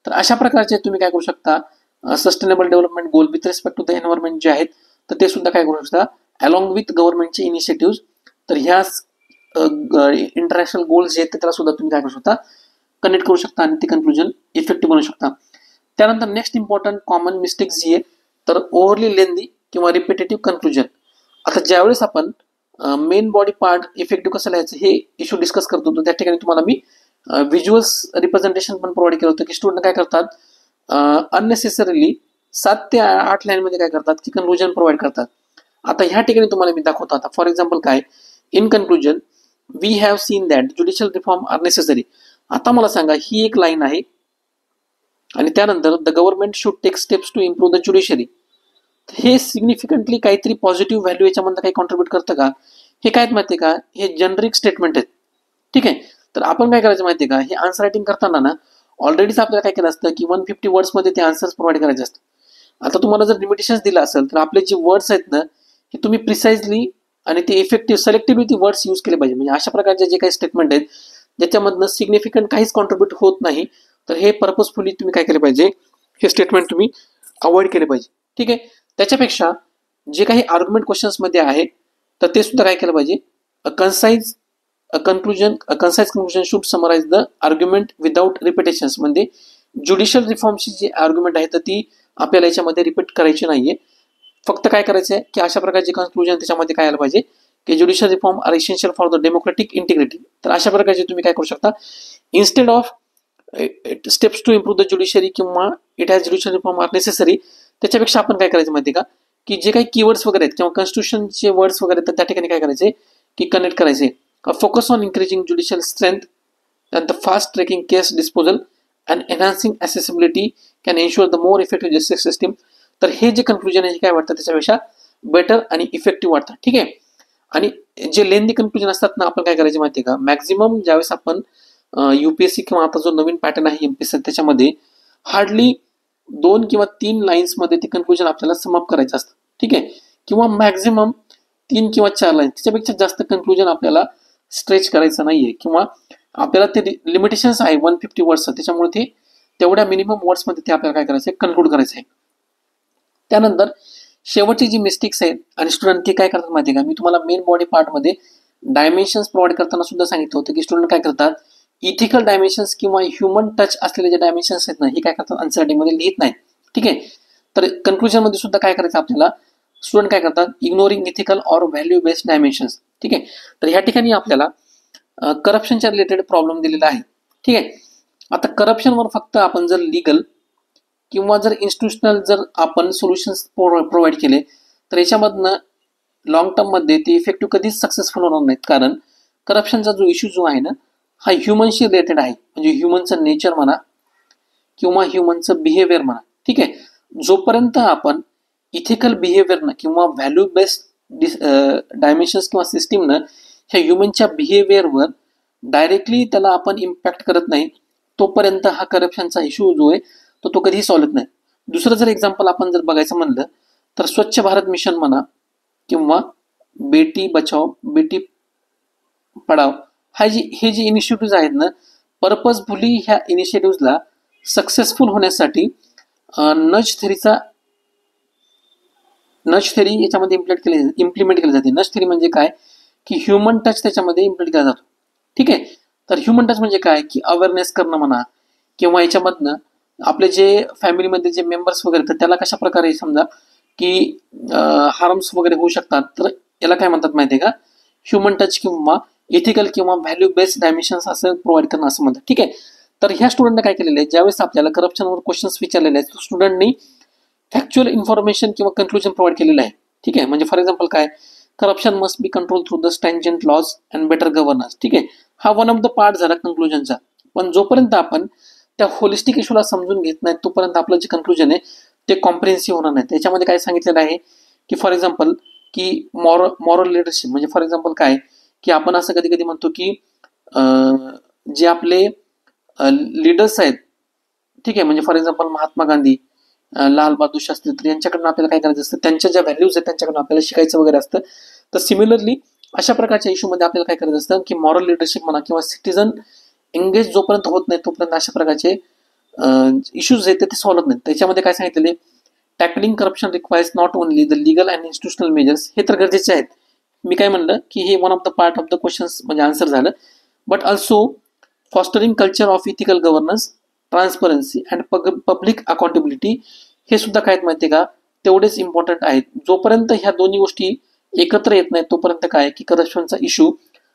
तर अशा प्रकारचे तुम्ही काय करू शकता, sustainable development goal with respect to the environment जे आहेत तर ते सुद्धा काय करू शकता अलॉंग विथ गव्हर्नमेंटचे इनिशिएटिव्ह. तर ह्या इंटरनॅशनल गोल्स जे आहेत त्याला सुद्धा तुम्ही काय करू शकता, कनेक्ट करू शकता आणि ते कन्क्लुजन इफेक्टिव्ह बनवू शकता. त्यानंतर नेक्स्ट इम्पॉर्टंट कॉमन मिस्टेक्स जी आहे तर ओव्हरली लेंदी किंवा रिपिटेटिव्ह कन्क्लुजन. आता ज्यावेळेस आपण मेन बॉडी पार्ट इफेक्टिव्ह कसं लिहायचं हे इश्यू डिस्कस करतो, तर त्या ठिकाणी तुम्हाला मी व्हिज्युअल्स रिप्रेझेंटेशन पण प्रोव्हाइड केलं होतं की स्टुडंट काय करतात अननेसेसरीली 7 ते 8 लाईनमध्ये काय करतात की कन्क्लुजन प्रोव्हाइड करतात. आता ह्या ठिकाणी तुम्हाला मी दाखवतो. आता फॉर एक्झाम्पल काय, in conclusion we have seen that judicial reform are necessary. आता मला सांगा ही एक लाईन आहे आणि त्यानंतर the government should take steps to improve the judiciary. हे सिग्निफिकंटली काहीतरी पॉझिटिव्ह व्हॅल्यू याच्यामध्ये काही कॉन्ट्रीब्यूट करतं का, हे काय माहिती आहे का, हे जनरिक स्टेटमेंट आहेत. ठीक आहे, तर आपण काय करायचं माहिती आहे का, हे आन्सर रायटिंग करताना ना ऑलरेडीच आपल्याला काय केलं असतं की 150 वर्ड्समध्ये ते आन्सर्स प्रोव्हाइड करायचे असतात. आता तुम्हाला जर लिमिटेशन्स दिलं असेल तर आपले जे वर्ड्स आहेत ना हे तुम्ही प्रिसाइजली आणि ते इफेक्टिव्ह सिलेक्टिव्हली ती वर्ड्स यूज केले पाहिजे. म्हणजे अशा प्रकारचे जे काही स्टेटमेंट आहेत ज्याच्यामधनं सिग्निफिकंट काहीच कॉन्ट्रीब्यूट होत नाही, तर हे पर्पजफुली तुम्ही काय केले पाहिजे, हे स्टेटमेंट तुम्ही अवॉइड केले पाहिजे. ठीक आहे, त्याच्यापेक्षा जे काही आर्ग्युमेंट क्वेश्चन्समध्ये आहे तर ते सुद्धा काय केलं पाहिजे, concise conclusion should summarize the argument without repetitions. म्हणजे ज्युडिशियल रिफॉर्मची जी आर्ग्युमेंट आहे तर ती आपल्याला याच्यामध्ये रिपीट करायची नाहीये. फक्त काय करायचं आहे की अशा प्रकारचे कन्क्लुजन त्याच्यामध्ये काय आलं पाहिजे की judicial reform are essential for the democratic integrity. तर अशा प्रकारचे तुम्ही काय करू शकता, instead of steps to improve the judiciary किंवा it has judicial reform are necessary, त्याच्यापेक्षा आपण काय करायचं माहिती का की जे काही कीवर्ड्स वगैरे आहेत किंवा कॉन्स्टिट्यूशनचे वर्ड्स वगैरे तर त्या ठिकाणी काय करायचे की कनेक्ट करायचे. Focus on increasing judicial strength and the fast tracking case disposal and enhancing accessibility can ensure the more effective justice system. तर हे जे कन्क्लुजन आहे हे काय वाटतं त्याच्यापेक्षा बेटर आणि इफेक्टिव्ह वाटतं. ठीक आहे, आणि जे लेंदी कन्क्लुजन असतात ना आपण काय करायचे माहिती आहे का, मॅक्झिमम ज्यावेळेस आपण युपीएससी किंवा आता जो नवीन पॅटर्न आहे एमपीएससी त्याच्यामध्ये हार्डली 2 किंवा 3 लाईन्समध्ये ते कन्क्लुजन आपल्याला समाप्त करायचं असतं. ठीक आहे, किंवा मॅक्झिमम 3 किंवा 4 लाईन, त्याच्यापेक्षा जास्त कन्क्लुजन आपल्याला स्ट्रेच करायचं नाहीये, किंवा आपल्याला ते लिमिटेशन्स आहे 150 वर्ड्सचं, त्याच्यामुळे ते तेवढ्या मिनिमम वर्ड्समध्ये ते आपल्याला काय करायचं आहे, कन्क्लूड करायचं आहे. त्यानंतर शेवटची जी मिस्टेक्स आहेत आणि स्टुडंट ते काय करतात माहिती आहे का, मी तुम्हाला मेन बॉडी पार्टमध्ये डायमेन्शन्स प्रोव्हाइड करताना सुद्धा सांगितलं होतं की स्टुडंट काय करतात, इथिकल डायमेन्शन्स किंवा ह्युमन टच असलेले जे डायमेन्शन्स आहेत ना हे काय करतात अनसर्टिंगमध्ये लिहित नाही. ठीक आहे, तर कन्क्लुजनमध्ये सुद्धा काय करायचं आपल्याला, स्टुडंट काय करतात, ignoring ethical or value based dimensions. ठीक आहे, तर ह्या ठिकाणी आपल्याला करप्शनच्या रिलेटेड प्रॉब्लेम दिलेला आहे. ठीक आहे, आता करप्शनवर फक्त आपण जर लिगल किंवा जर इन्स्टिट्यूशनल जर आपण सोल्युशन्स प्रोव्हाइड केले तर याच्यामधनं लॉंग टर्ममध्ये ते इफेक्टिव्ह कधीच सक्सेसफुल होणार नाहीत. कारण करप्शनचा जो इश्यू जो आहे ना हा ह्युमनशी रिलेटेड आहे, म्हणजे ह्युमनचं नेचर म्हणा किंवा ह्युमनचं बिहेवियर म्हणा. ठीक आहे, जोपर्यंत आपण इथिकल बिहेवियरनं किंवा व्हॅल्यू बेस्ड डायमेन्शन्स किंवा सिस्टीमनं ह्या ह्युमनच्या बिहेवियरवर डायरेक्टली त्याला आपण इम्पॅक्ट करत नाही तोपर्यंत हा करप्शनचा इश्यू जो आहे तो कधीही सॉल्व होत नाही. दुसरं जर एक्झाम्पल आपण जर बघायचं म्हणलं तर स्वच्छ भारत मिशन म्हणा किंवा बेटी बचाव बेटी पढाव हे जे इनिशिएटिव्ह आहेत ना, पर्पजफुली ह्या इनिशिएटिव्हला सक्सेसफुल होण्यासाठी नज थेरी याच्यामध्ये इम्प्लिमेंट केली जाते. नज थेरी म्हणजे काय की ह्युमन टच त्याच्यामध्ये इम्प्लिमेंट केला जातो. ठीक आहे, तर ह्युमन टच म्हणजे काय की अवेअरनेस करणं म्हणा किंवा याच्यामधनं आपले जे फॅमिलीमध्ये जे मेंबर्स वगैरे तर त्याला कशा प्रकारे समजा की हार्म्स वगैरे होऊ शकतात, तर याला काय म्हणतात माहिती आहे का, ह्युमन टच किंवा इथिकल किंवा व्हॅल्यू बेस्ड डायमेन्शन्स असं प्रोव्हाइड करणं असं म्हणतात. ठीक आहे. तर ह्या स्टुडंटने काय केलेलं आहे, ज्यावेळेस आपल्याला करप्शनवर क्वेश्चन्स विचारलेले आहेत, स्टुडंटनी फॅक्च्युअल इन्फॉर्मेशन किंवा कन्क्लुजन प्रोव्हाइड केलेलं आहे. ठीक आहे. म्हणजे फॉर एक्झाम्पल काय, corruption must be control through the stringent laws and better governance. ठीक आहे. हा वन ऑफ द पार्ट झाला कन्क्लुजनचा. पण जोपर्यंत आपण त्या होलिस्टिक इश्यूला समजून घेत नाही तोपर्यंत आपलं जे कन्क्लुजन आहे ते कॉम्प्रिहेन्सिव्ह होणार नाही. त्याच्यामध्ये काय सांगितलेलं आहे की फॉर एक्झाम्पल की मॉरल लिडरशिप म्हणजे फॉर एक्झाम्पल काय की आपण असं कधी कधी म्हणतो की जे आपले लीडर्स आहेत, ठीक आहे, म्हणजे फॉर एक्झाम्पल महात्मा गांधी, लाल बहादूर शास्त्री, तर यांच्याकडून आपल्याला काय करायचं असतं, त्यांच्या ज्या व्हॅल्यूज आहेत त्यांच्याकडून आपल्याला शिकायचं वगैरे असतं. तर सिमिलरली अशा प्रकारच्या इश्यूमध्ये आपल्याला काय करायचं असतं की मॉरल लिडरशिप म्हणा किंवा सिटीजन एंगेज जोपर्यंत होत नाही तोपर्यंत अशा प्रकारचे इश्यूज आहेत ते सॉल्व्ह होत नाहीत. त्याच्यामध्ये काय सांगितलेले, tackling corruption requires not only the legal and institutional measures, हे तर गरजेचे आहेत. मी काय म्हणलं की हे one of the part of the questions म्हणजे आन्सर झालं. But also fostering culture of ethical governance, transparency and public accountability, हे सुद्धा काय माहिती आहे का, तेवढेच इम्पॉर्टंट आहेत. जोपर्यंत ह्या दोन्ही गोष्टी एकत्र येत नाहीत तोपर्यंत काय की करप्शनचा इश्यू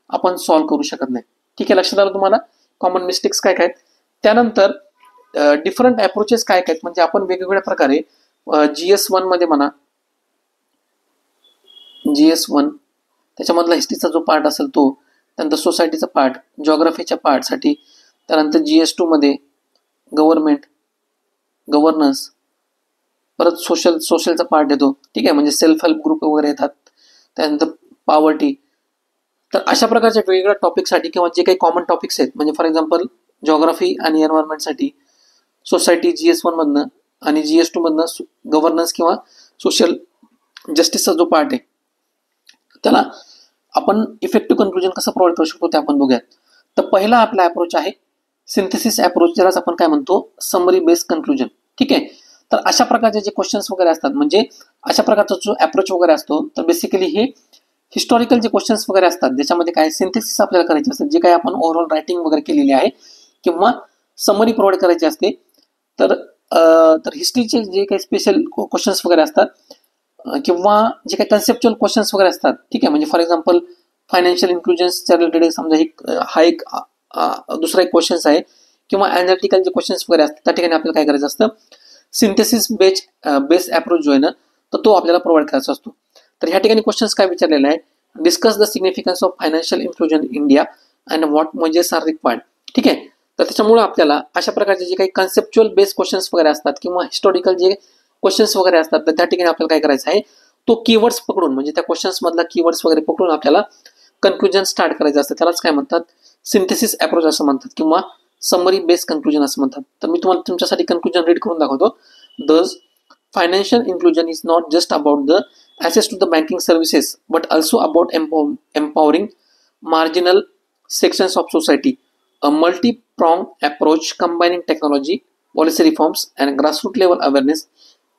आपण सॉल्व्ह करू शकत नाही. ठीक आहे. लक्षात आलं तुम्हाला कॉमन मिस्टेक्स काय काय. त्यानंतर डिफरंट अप्रोचेस काय काय, म्हणजे आपण वेगवेगळ्या प्रकारे GS1 मध्ये म्हणा, GS1 त्याच्यामधला हिस्ट्रीचा जो पार्ट असेल तो, त्यानंतर सोसायटीचा पार्ट, जॉग्राफीच्या पार्टसाठी, त्यानंतर GS2 मध्ये गव्हर्नन्स, परत सोशलचा पार्ट येतो. ठीक आहे, म्हणजे सेल्फ हेल्प ग्रुप वगैरे येतात, त्यानंतर पॉवर्टी. तर अशा प्रकारच्या वेगवेगळ्या टॉपिकसाठी किंवा जे काही कॉमन टॉपिक्स आहेत, म्हणजे फॉर एक्झाम्पल जॉग्राफी आणि एन्व्हायरमेंटसाठी सोसायटी GS1 मधनं आणि GS2 मधनं गव्हर्नन्स किंवा सोशल जस्टिसचा जो पार्ट आहे त्याला आपण इफेक्टिव्ह कन्क्लुजन कसं प्रोव्हाइड करू शकतो ते आपण बघूयात. तर पहिला आपला अप्रोच आहे सिंथेसिस अप्रोच, ज्यालाच आपण काय म्हणतो समरी बेस्ड कन्क्लुजन. ठीक आहे. तर अशा प्रकारचे जे क्वेश्चन्स वगैरे असतात, म्हणजे अशा प्रकारचा जो अप्रोच वगैरे असतो, तर बेसिकली हे हिस्टॉरिकल जे क्वेश्चन्स वगैरे असतात ज्याच्यामध्ये काय सिंथेसिस आपल्याला करायचे असतात, जे काही आपण ओव्हरऑल रायटिंग वगैरे केलेली आहे किंवा समरी प्रोव्हाइड करायची असते. तर हिस्ट्रीचे जे काही स्पेशल क्वेश्चन्स वगैरे असतात किंवा जे काही कन्सेप्च्युअल क्वेश्चन्स वगैरे असतात, ठीक आहे, म्हणजे फॉर एक्झाम्पल फायनान्शियल इन्क्लुजन्सच्या रिलेटेड समजा हा एक दुसरा एक क्वेश्चन्स आहे, किंवा ॲनालिटिकल जे क्वेश्चन्स वगैरे असतात त्या ठिकाणी आपल्याला काय करायचं असतं, सिंथेसिस बेस्ड अप्रोच जो आहे ना, तर तो आपल्याला प्रोव्हाइड करायचा असतो. तर ह्या ठिकाणी क्वेश्चन्स काय विचारलेला आहे, discuss the significance of financial inclusion in India and what measures are required. ठीक आहे. तर त्याच्यामुळे आपल्याला अशा प्रकारचे जे काही कन्सेप्च्युअल बेस्ड क्वेश्चन्स वगैरे असतात किंवा हिस्टॉरिकल जे क्वेश्चन्स वगैरे असतात, तर त्या ठिकाणी आपल्याला काय करायचं आहे, तो कीवर्ड्स पकडून, म्हणजे त्या क्वेश्चन्स मधला कीवर्ड्स वगैरे पकडून आपल्याला कन्क्लुजन स्टार्ट करायचं असतं. त्यालाच काय म्हणतात, सिंथेसिस अप्रोच असं म्हणतात किंवा समरी बेस्ड कन्क्लुजन असं म्हणतात. तर मी तुम्हाला तुमच्यासाठी कन्क्लुजन रीड करून दाखवतो. Thus, financial inclusion is not just about the access to the banking services, but also about empowering marginal sections of society. A multi-pronged approach combining technology, policy reforms, and grassroots level awareness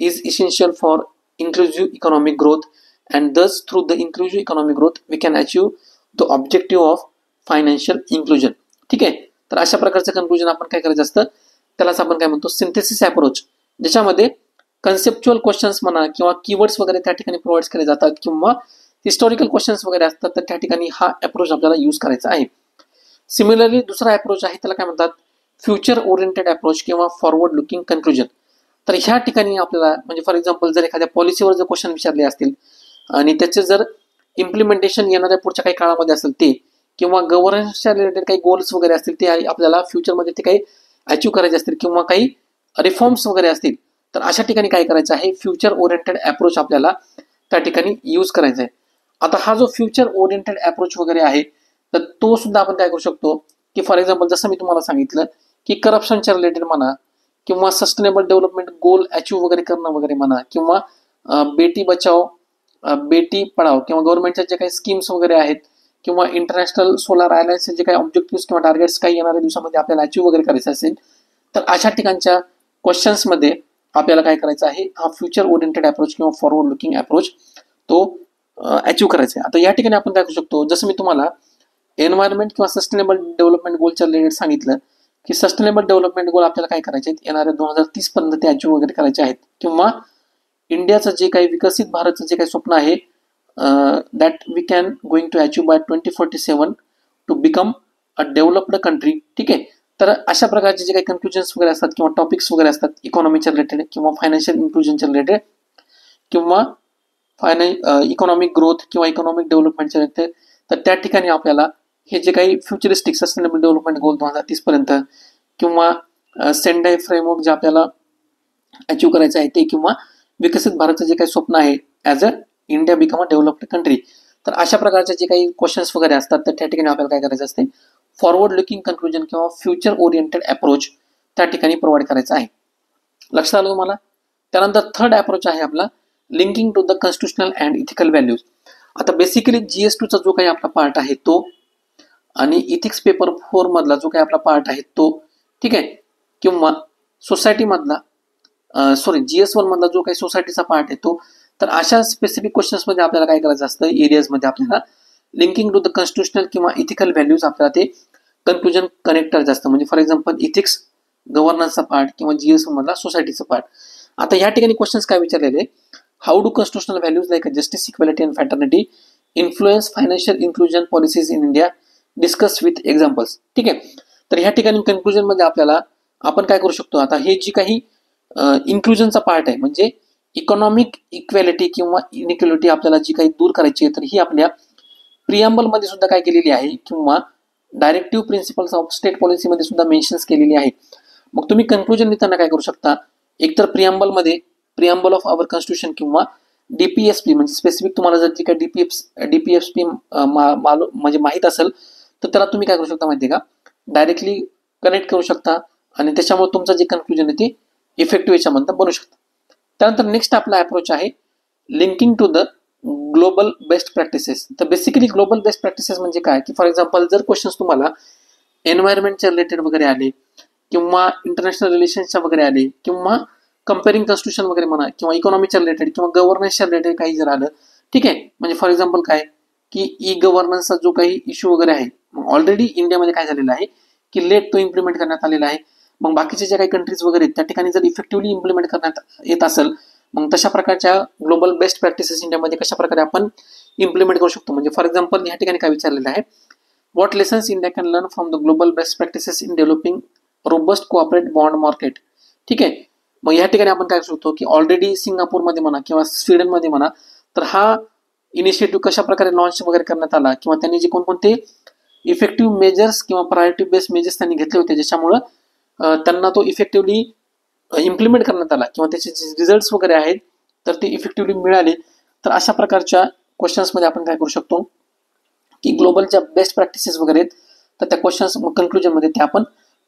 is essential for inclusive economic growth, and thus through the inclusive economic growth we can achieve the objective of financial inclusion. ठीक आहे. तर अशा प्रकारचं conclusion आपण काय करायचं असतं, त्यालाच आपण काय म्हणतो सिंथेसिस अप्रोच, ज्याच्यामध्ये कन्सेप्च्युअल क्वेश्चन्स म्हणा किंवा कीवर्ड्स वगैरे त्या ठिकाणी प्रोव्हाइड केले जातात किंवा हिस्टॉरिकल क्वेश्चन्स वगैरे असतात, तर त्या ठिकाणी हा अप्रोच आपल्याला यूज करायचा आहे. सिमिलरली दुसरा अप्रोच आहे त्याला काय म्हणतात, फ्युचर ओरिएंटेड अप्रोच किंवा फॉरवर्ड लुकिंग कन्क्लुजन. तर ह्या ठिकाणी आपल्याला म्हणजे फॉर एक्झाम्पल जर एखाद्या पॉलिसीवर जर क्वेश्चन विचारले असतील आणि त्याचे जर इम्प्लिमेंटेशन येणाऱ्या पुढच्या काही काळामध्ये असेल ते, किंवा गव्हर्नन्सच्या रिलेटेड काही गोल्स वगैरे असतील ते आपल्याला फ्युचरमध्ये ते काही अचीव्ह करायचे असतील किंवा काही रिफॉर्म्स वगैरे असतील, तर अशा ठिकाणी काय करायचं आहे, फ्युचर ओरिएंटेड अप्रोच आपल्याला त्या ठिकाणी यूज करायचा आहे. आता हा जो फ्युचर ओरिएंटेड अप्रोच वगैरे आहे, तर तो सुद्धा आपण काय करू शकतो की फॉर एक्झाम्पल जसं मी तुम्हाला सांगितलं की करप्शनच्या रिलेटेड म्हणा किंवा सस्टेनेबल डेव्हलपमेंट गोल अचीव्ह वगैरे करणं वगैरे म्हणा किंवा बेटी बचाव बेटी पढाव किंवा गव्हर्नमेंटच्या जे काही स्कीम्स वगैरे आहेत किंवा इंटरनॅशनल सोलार अलायन्सचे जे काही ऑब्जेक्टिव्ह किंवा टार्गेट्स काही येणाऱ्या दिवसामध्ये आपल्याला अचीव्ह वगैरे करायचं असेल, तर अशा ठिकाणच्या क्वेश्चन्समध्ये आपल्याला काय करायचं आहे, हा फ्युचर ओरिएंटेड अप्रोच किंवा फॉरवर्ड लुकिंग अप्रोच तो अचीव्ह करायचा आहे. आता या ठिकाणी आपण काय करू शकतो, जसं मी तुम्हाला एन्व्हायरमेंट किंवा सस्टेनेबल डेव्हलपमेंट गोलच्या रिलेटेड सांगितलं की सस्टेनेबल डेव्हलपमेंट गोल आपल्याला काय करायचे आहेत, येणाऱ्या 2030 पर्यंत ते अचीव वगैरे करायचे आहेत, किंवा इंडियाचं जे काही विकसित भारतचं जे काही स्वप्न आहे that we can going to achieve by 2047 to become a developed country. ठीक आहे. तर अशा प्रकारचे जे काही कन्क्लुजन्स वगैरे असतात किंवा टॉपिक्स वगैरे असतात इकॉनॉमीच्या रिलेटेड किंवा फायनान्शियल इन्क्लुजनच्या रिलेटेड किंवा इकॉनॉमिक ग्रोथ किंवा इकॉनॉमिक डेव्हलपमेंटच्या रिलेटेड, तर त्या ठिकाणी आपल्याला हे जे काही फ्युचरिस्टिक सस्टेनेबल डेव्हलपमेंट गोल 2030 पर्यंत किंवा सेंडाय फ्रेमवर्क जे आपल्याला अचीव करायचं आहे ते, किंवा विकसित भारतचं जे काही स्वप्न आहे as a India become a developed country, तर अशा प्रकारचे जे काही क्वेश्चन्स वगैरे असतात तर त्या ठिकाणी आपल्याला काय करायचं असते, फॉरवर्ड लुकिंग कन्क्लुजन किंवा फ्युचर ओरिएंटेड अप्रोच त्या ठिकाणी प्रोव्हाइड करायचा आहे. लक्षात आलं तुम्हाला. त्यानंतर थर्ड अप्रोच आहे आपला linking to the constitutional and ethical values. आता बेसिकली GS2चा जो काही आपला पार्ट आहे तो आणि इथिक्स पेपर 4 मधला जो काही आपला पार्ट आहे तो, ठीक आहे, किंवा सोसायटी मधला GS1 मधला जो काही सोसायटीचा पार्ट आहे तो, तर अशा स्पेसिफिक क्वेश्चन्समध्ये आपल्याला काय करायचं असतं, एरियाजमध्ये आपल्याला लिंकिंग टू द कॉन्स्टिट्युशनल किंवा इथिकल व्हॅल्यूज आपल्याला ते कन्क्लुजन कनेक्ट करायचं असतं. म्हणजे फॉर एक्झाम्पल इथिक्स गव्हर्नन्सचा पार्ट किंवा GS1 मधला सोसायटीचा पार्ट. आता या ठिकाणी क्वेश्चन्स काय विचारलेले, how do constitutional values like justice, equality and fraternity influence financial inclusion policies in India, discuss with examples. ठीक आहे. तर ह्या ठिकाणी कन्क्लुजन मध्ये आपल्याला आपण काय करू शकतो, आता हे जी काही इन्क्लुजनचा पार्ट आहे म्हणजे इकॉनॉमिक इक्वॅलिटी किंवा इनइक्वॅलिटी आपल्याला जी काही दूर करायची आहे, तर ही आपल्या प्रिअम्बल मध्ये सुद्धा काय केलेली आहे किंवा डायरेक्टिव्ह प्रिन्सिपल्स ऑफ स्टेट पॉलिसीमध्ये सुद्धा मेन्शन्स केलेली आहे. मग तुम्ही कन्क्लुजन लिहिताना काय करू शकता, एकतर प्रिअम्बल ऑफ अवर कॉन्स्टिट्यूशन किंवा DPSP म्हणजे स्पेसिफिक तुम्हाला जर जी काही DPSP म्हणजे माहीत असेल तर त्याला तुम्ही काय करू शकता माहिती आहे का, डायरेक्टली कनेक्ट करू शकता आणि त्याच्यामुळे तुमचं जे कन्क्लुजन आहे ते इफेक्टिव्ह याच्यामधून बनू शकतं. त्यानंतर नेक्स्ट आपला अप्रोच आहे linking to the global best practices. तर बेसिकली ग्लोबल बेस्ट प्रॅक्टिसेस म्हणजे काय, की फॉर एक्झाम्पल जर क्वेश्चन्स तुम्हाला एन्व्हायरमेंटच्या रिलेटेड वगैरे आले किंवा इंटरनॅशनल रिलेशन्सच्या वगैरे आले किंवा कंपेअरिंग कॉन्स्टिट्यूशन वगैरे म्हणा किंवा इकॉनॉमीच्या रिलेटेड किंवा गव्हर्नन्सच्या रिलेटेड काही जर आलं, ठीक आहे, म्हणजे फॉर एक्झाम्पल काय की गव्हर्नन्सचा जो काही इश्यू वगैरे आहे ऑलरेडी इंडियामध्ये काय झालेला आहे की लेट तो इम्प्लिमेंट करण्यात आलेला आहे. मग बाकीचे जे काही कंट्रीज वगैरे आहेत त्या ठिकाणी जर इफेक्टिव्हली इम्प्लिमेंट करण्यात येत असेल, मग तशा प्रकारच्या ग्लोबल बेस्ट प्रॅक्टिसेस इंडियामध्ये कशा प्रकारे आपण इम्प्लिमेंट करू शकतो. म्हणजे फॉर एक्झाम्पल या ठिकाणी काय विचारलेलं आहे, what lessons India can learn from the global best practices in developing robust cooperate bond market. ठीक आहे. मग या ठिकाणी आपण काय करू शकतो की ऑलरेडी सिंगापूरमध्ये म्हणा किंवा स्वीडनमध्ये म्हणा तर हा इनिशिएटिव्ह कशा प्रकारे लॉन्च वगैरे करण्यात आला किंवा त्यांनी जे कोणकोणते इफेक्टिव्ह मेजर्स किंवा प्रायोरिटी बेस्ड मेजर्स त्यांनी घेतले होते ज्याच्यामुळं त्यांना तो इफेक्टिव्हली इम्प्लिमेंट करण्यात आला किंवा त्याचे जे रिझल्ट्स वगैरे आहेत तर ते इफेक्टिव्हली मिळाले. तर अशा प्रकारच्या क्वेश्चन्समध्ये आपण काय करू शकतो की ग्लोबलच्या बेस्ट प्रॅक्टिसेस वगैरे आहेत तर त्या क्वेश्चन्स कन्क्लुजनमध्ये ते आपण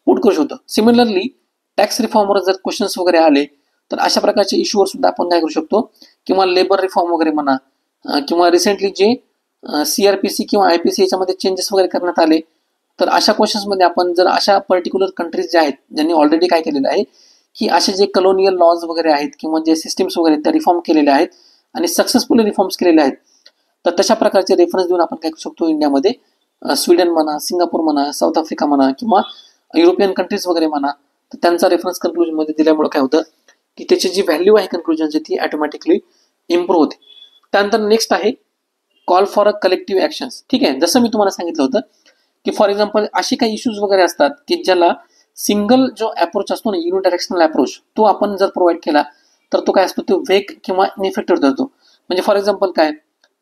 पुट करू शकतो. सिमिलरली टॅक्स रिफॉर्मवर जर क्वेश्चन्स वगैरे आले तर अशा प्रकारच्या इश्यूवर सुद्धा आपण काय करू शकतो, किंवा लेबर रिफॉर्म वगैरे म्हणा किंवा रिसेंटली जे CRPC किंवा IPC याच्यामध्ये चेंजेस वगैरे करण्यात आले, तर अशा क्वेश्चन्समध्ये आपण जर अशा पर्टिक्युलर कंट्रीज ज्या आहेत ज्यांनी ऑलरेडी काय केलेलं आहे की असे जे कलोनियल लॉज वगैरे आहेत किंवा जे सिस्टीम्स वगैरे त्या रिफॉर्म केलेल्या आहेत आणि सक्सेसफुली रिफॉर्म्स केलेले आहेत, तर तशा प्रकारचे रेफरन्स देऊन आपण काय करू शकतो इंडियामध्ये स्वीडन म्हणा, सिंगापूर म्हणा, साऊथ आफ्रिका म्हणा किंवा युरोपियन कंट्रीज वगैरे म्हणा, तर त्यांचा रेफरन्स कन्क्लुजनमध्ये दिल्यामुळे काय होतं की त्याची जी व्हॅल्यू आहे कन्क्लुजनची ती ऑटोमॅटिकली इम्प्रूव्ह होते. त्यानंतर नेक्स्ट आहे call for a collective actions. ठीक आहे. जसं मी तुम्हाला सांगितलं होतं की फॉर एक्झाम्पल असे काही इश्यूज वगैरे असतात की ज्याला सिंगल जो अप्रोच असतो ना, युनिडायरेक्शनल अप्रोच, तो आपण जर प्रोव्हाइड केला तर तो काय असतो, तो वेग किंवा इनइफेक्टिव्ह ठरतो. म्हणजे फॉर एक्झाम्पल काय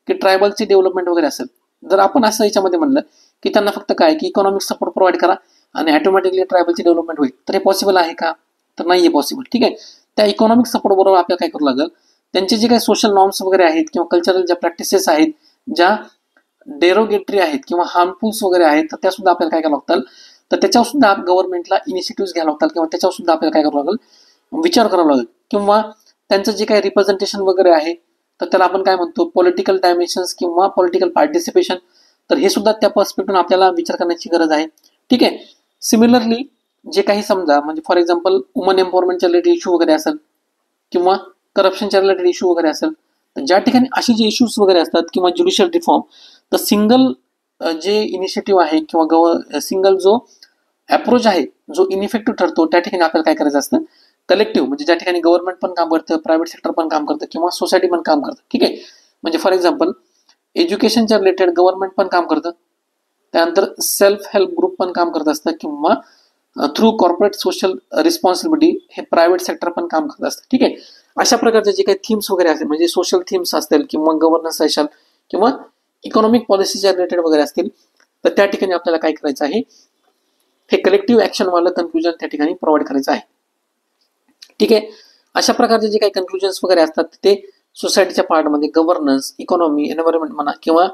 की ट्रायबलची डेव्हलपमेंट वगैरे असेल, जर आपण असं याच्यामध्ये म्हणलं की त्यांना फक्त काय की इकॉनॉमिक सपोर्ट प्रोव्हाइड करा आणि ऑटोमॅटिकली ट्रायबलची डेव्हलपमेंट होईल, तर हे पॉसिबल आहे का, तर नाही आहे पॉसिबल. ठीक आहे. त्या इकॉनॉमिक सपोर्ट बरोबर आपल्याला काय करू लागेल, त्यांचे जे काही सोशल नॉर्म्स वगैरे आहेत किंवा कल्चरल ज्या प्रॅक्टिसेस आहेत ज्या डेरोगेटरी आहेत किंवा हार्मफुल्स वगैरे आहेत, तर त्या सुद्धा आपल्याला काय करावं लागतात, तर त्याच्यावर सुद्धा गव्हर्नमेंटला इनिशिएटिव्ह घ्यावं लागतात किंवा त्याच्यावर सुद्धा आपल्याला काय करावं लागेल, विचार करावा लागेल. किंवा त्यांचं जे काही रिप्रेझेंटेशन वगैरे आहे तर त्याला आपण काय म्हणतो पॉलिटिकल डायमेन्शन्स किंवा पॉलिटिकल पार्टिसिपेशन, तर हे सुद्धा त्या पर्स्पेक्टिव्ह आपल्याला विचार करण्याची गरज आहे. ठीक आहे. सिमिलरली जे काही समजा म्हणजे फॉर एक्झाम्पल वुमन एम्पॉवरमेंटच्या रिलेटेड इश्यू वगैरे असेल किंवा करप्शनच्या रिलेटेड इश्यू वगैरे असेल, तर ज्या ठिकाणी असे जे इश्यूज वगैरे असतात किंवा ज्युडिशियल रिफॉर्म, तर सिंगल जे इनिशिएटिव्ह आहे किंवा सिंगल जो अप्रोच आहे जो इनइफेक्टिव्ह ठरतो त्या ठिकाणी आपल्याला काय करायचं असतं, कलेक्टिव्ह म्हणजे ज्या ठिकाणी गव्हर्नमेंट पण काम करतं, प्रायव्हेट सेक्टर पण काम करतं किंवा सोसायटी पण काम करतं. ठीक आहे, म्हणजे फॉर एक्झाम्पल एज्युकेशनच्या रिलेटेड गव्हर्नमेंट पण काम करतं, त्यानंतर सेल्फ हेल्प ग्रुप पण काम करत असतं किंवा थ्रू कॉर्पोरेट सोशल रिस्पॉन्सिबिलिटी हे प्रायव्हेट सेक्टर पण काम करत असतं. ठीक आहे, अशा प्रकारचे जे काही थीम्स वगैरे असतील म्हणजे सोशल थीम्स असतील किंवा गव्हर्नन्स असेल किंवा इकॉनॉमिक पॉलिसीच्या रिलेटेड वगैरे असतील, तर त्या ठिकाणी आपल्याला काय करायचं आहे, हे कलेक्टिव्ह ऍक्शनवालं कन्क्लुजन त्या ठिकाणी प्रोव्हाइड करायचं आहे. ठीक आहे, अशा प्रकारचे जे काही कन्क्लुजन्स वगैरे असतात ते सोसायटीच्या पार्टमध्ये गव्हर्नन्स, इकॉनॉमी, एन्व्हायरमेंट म्हणा किंवा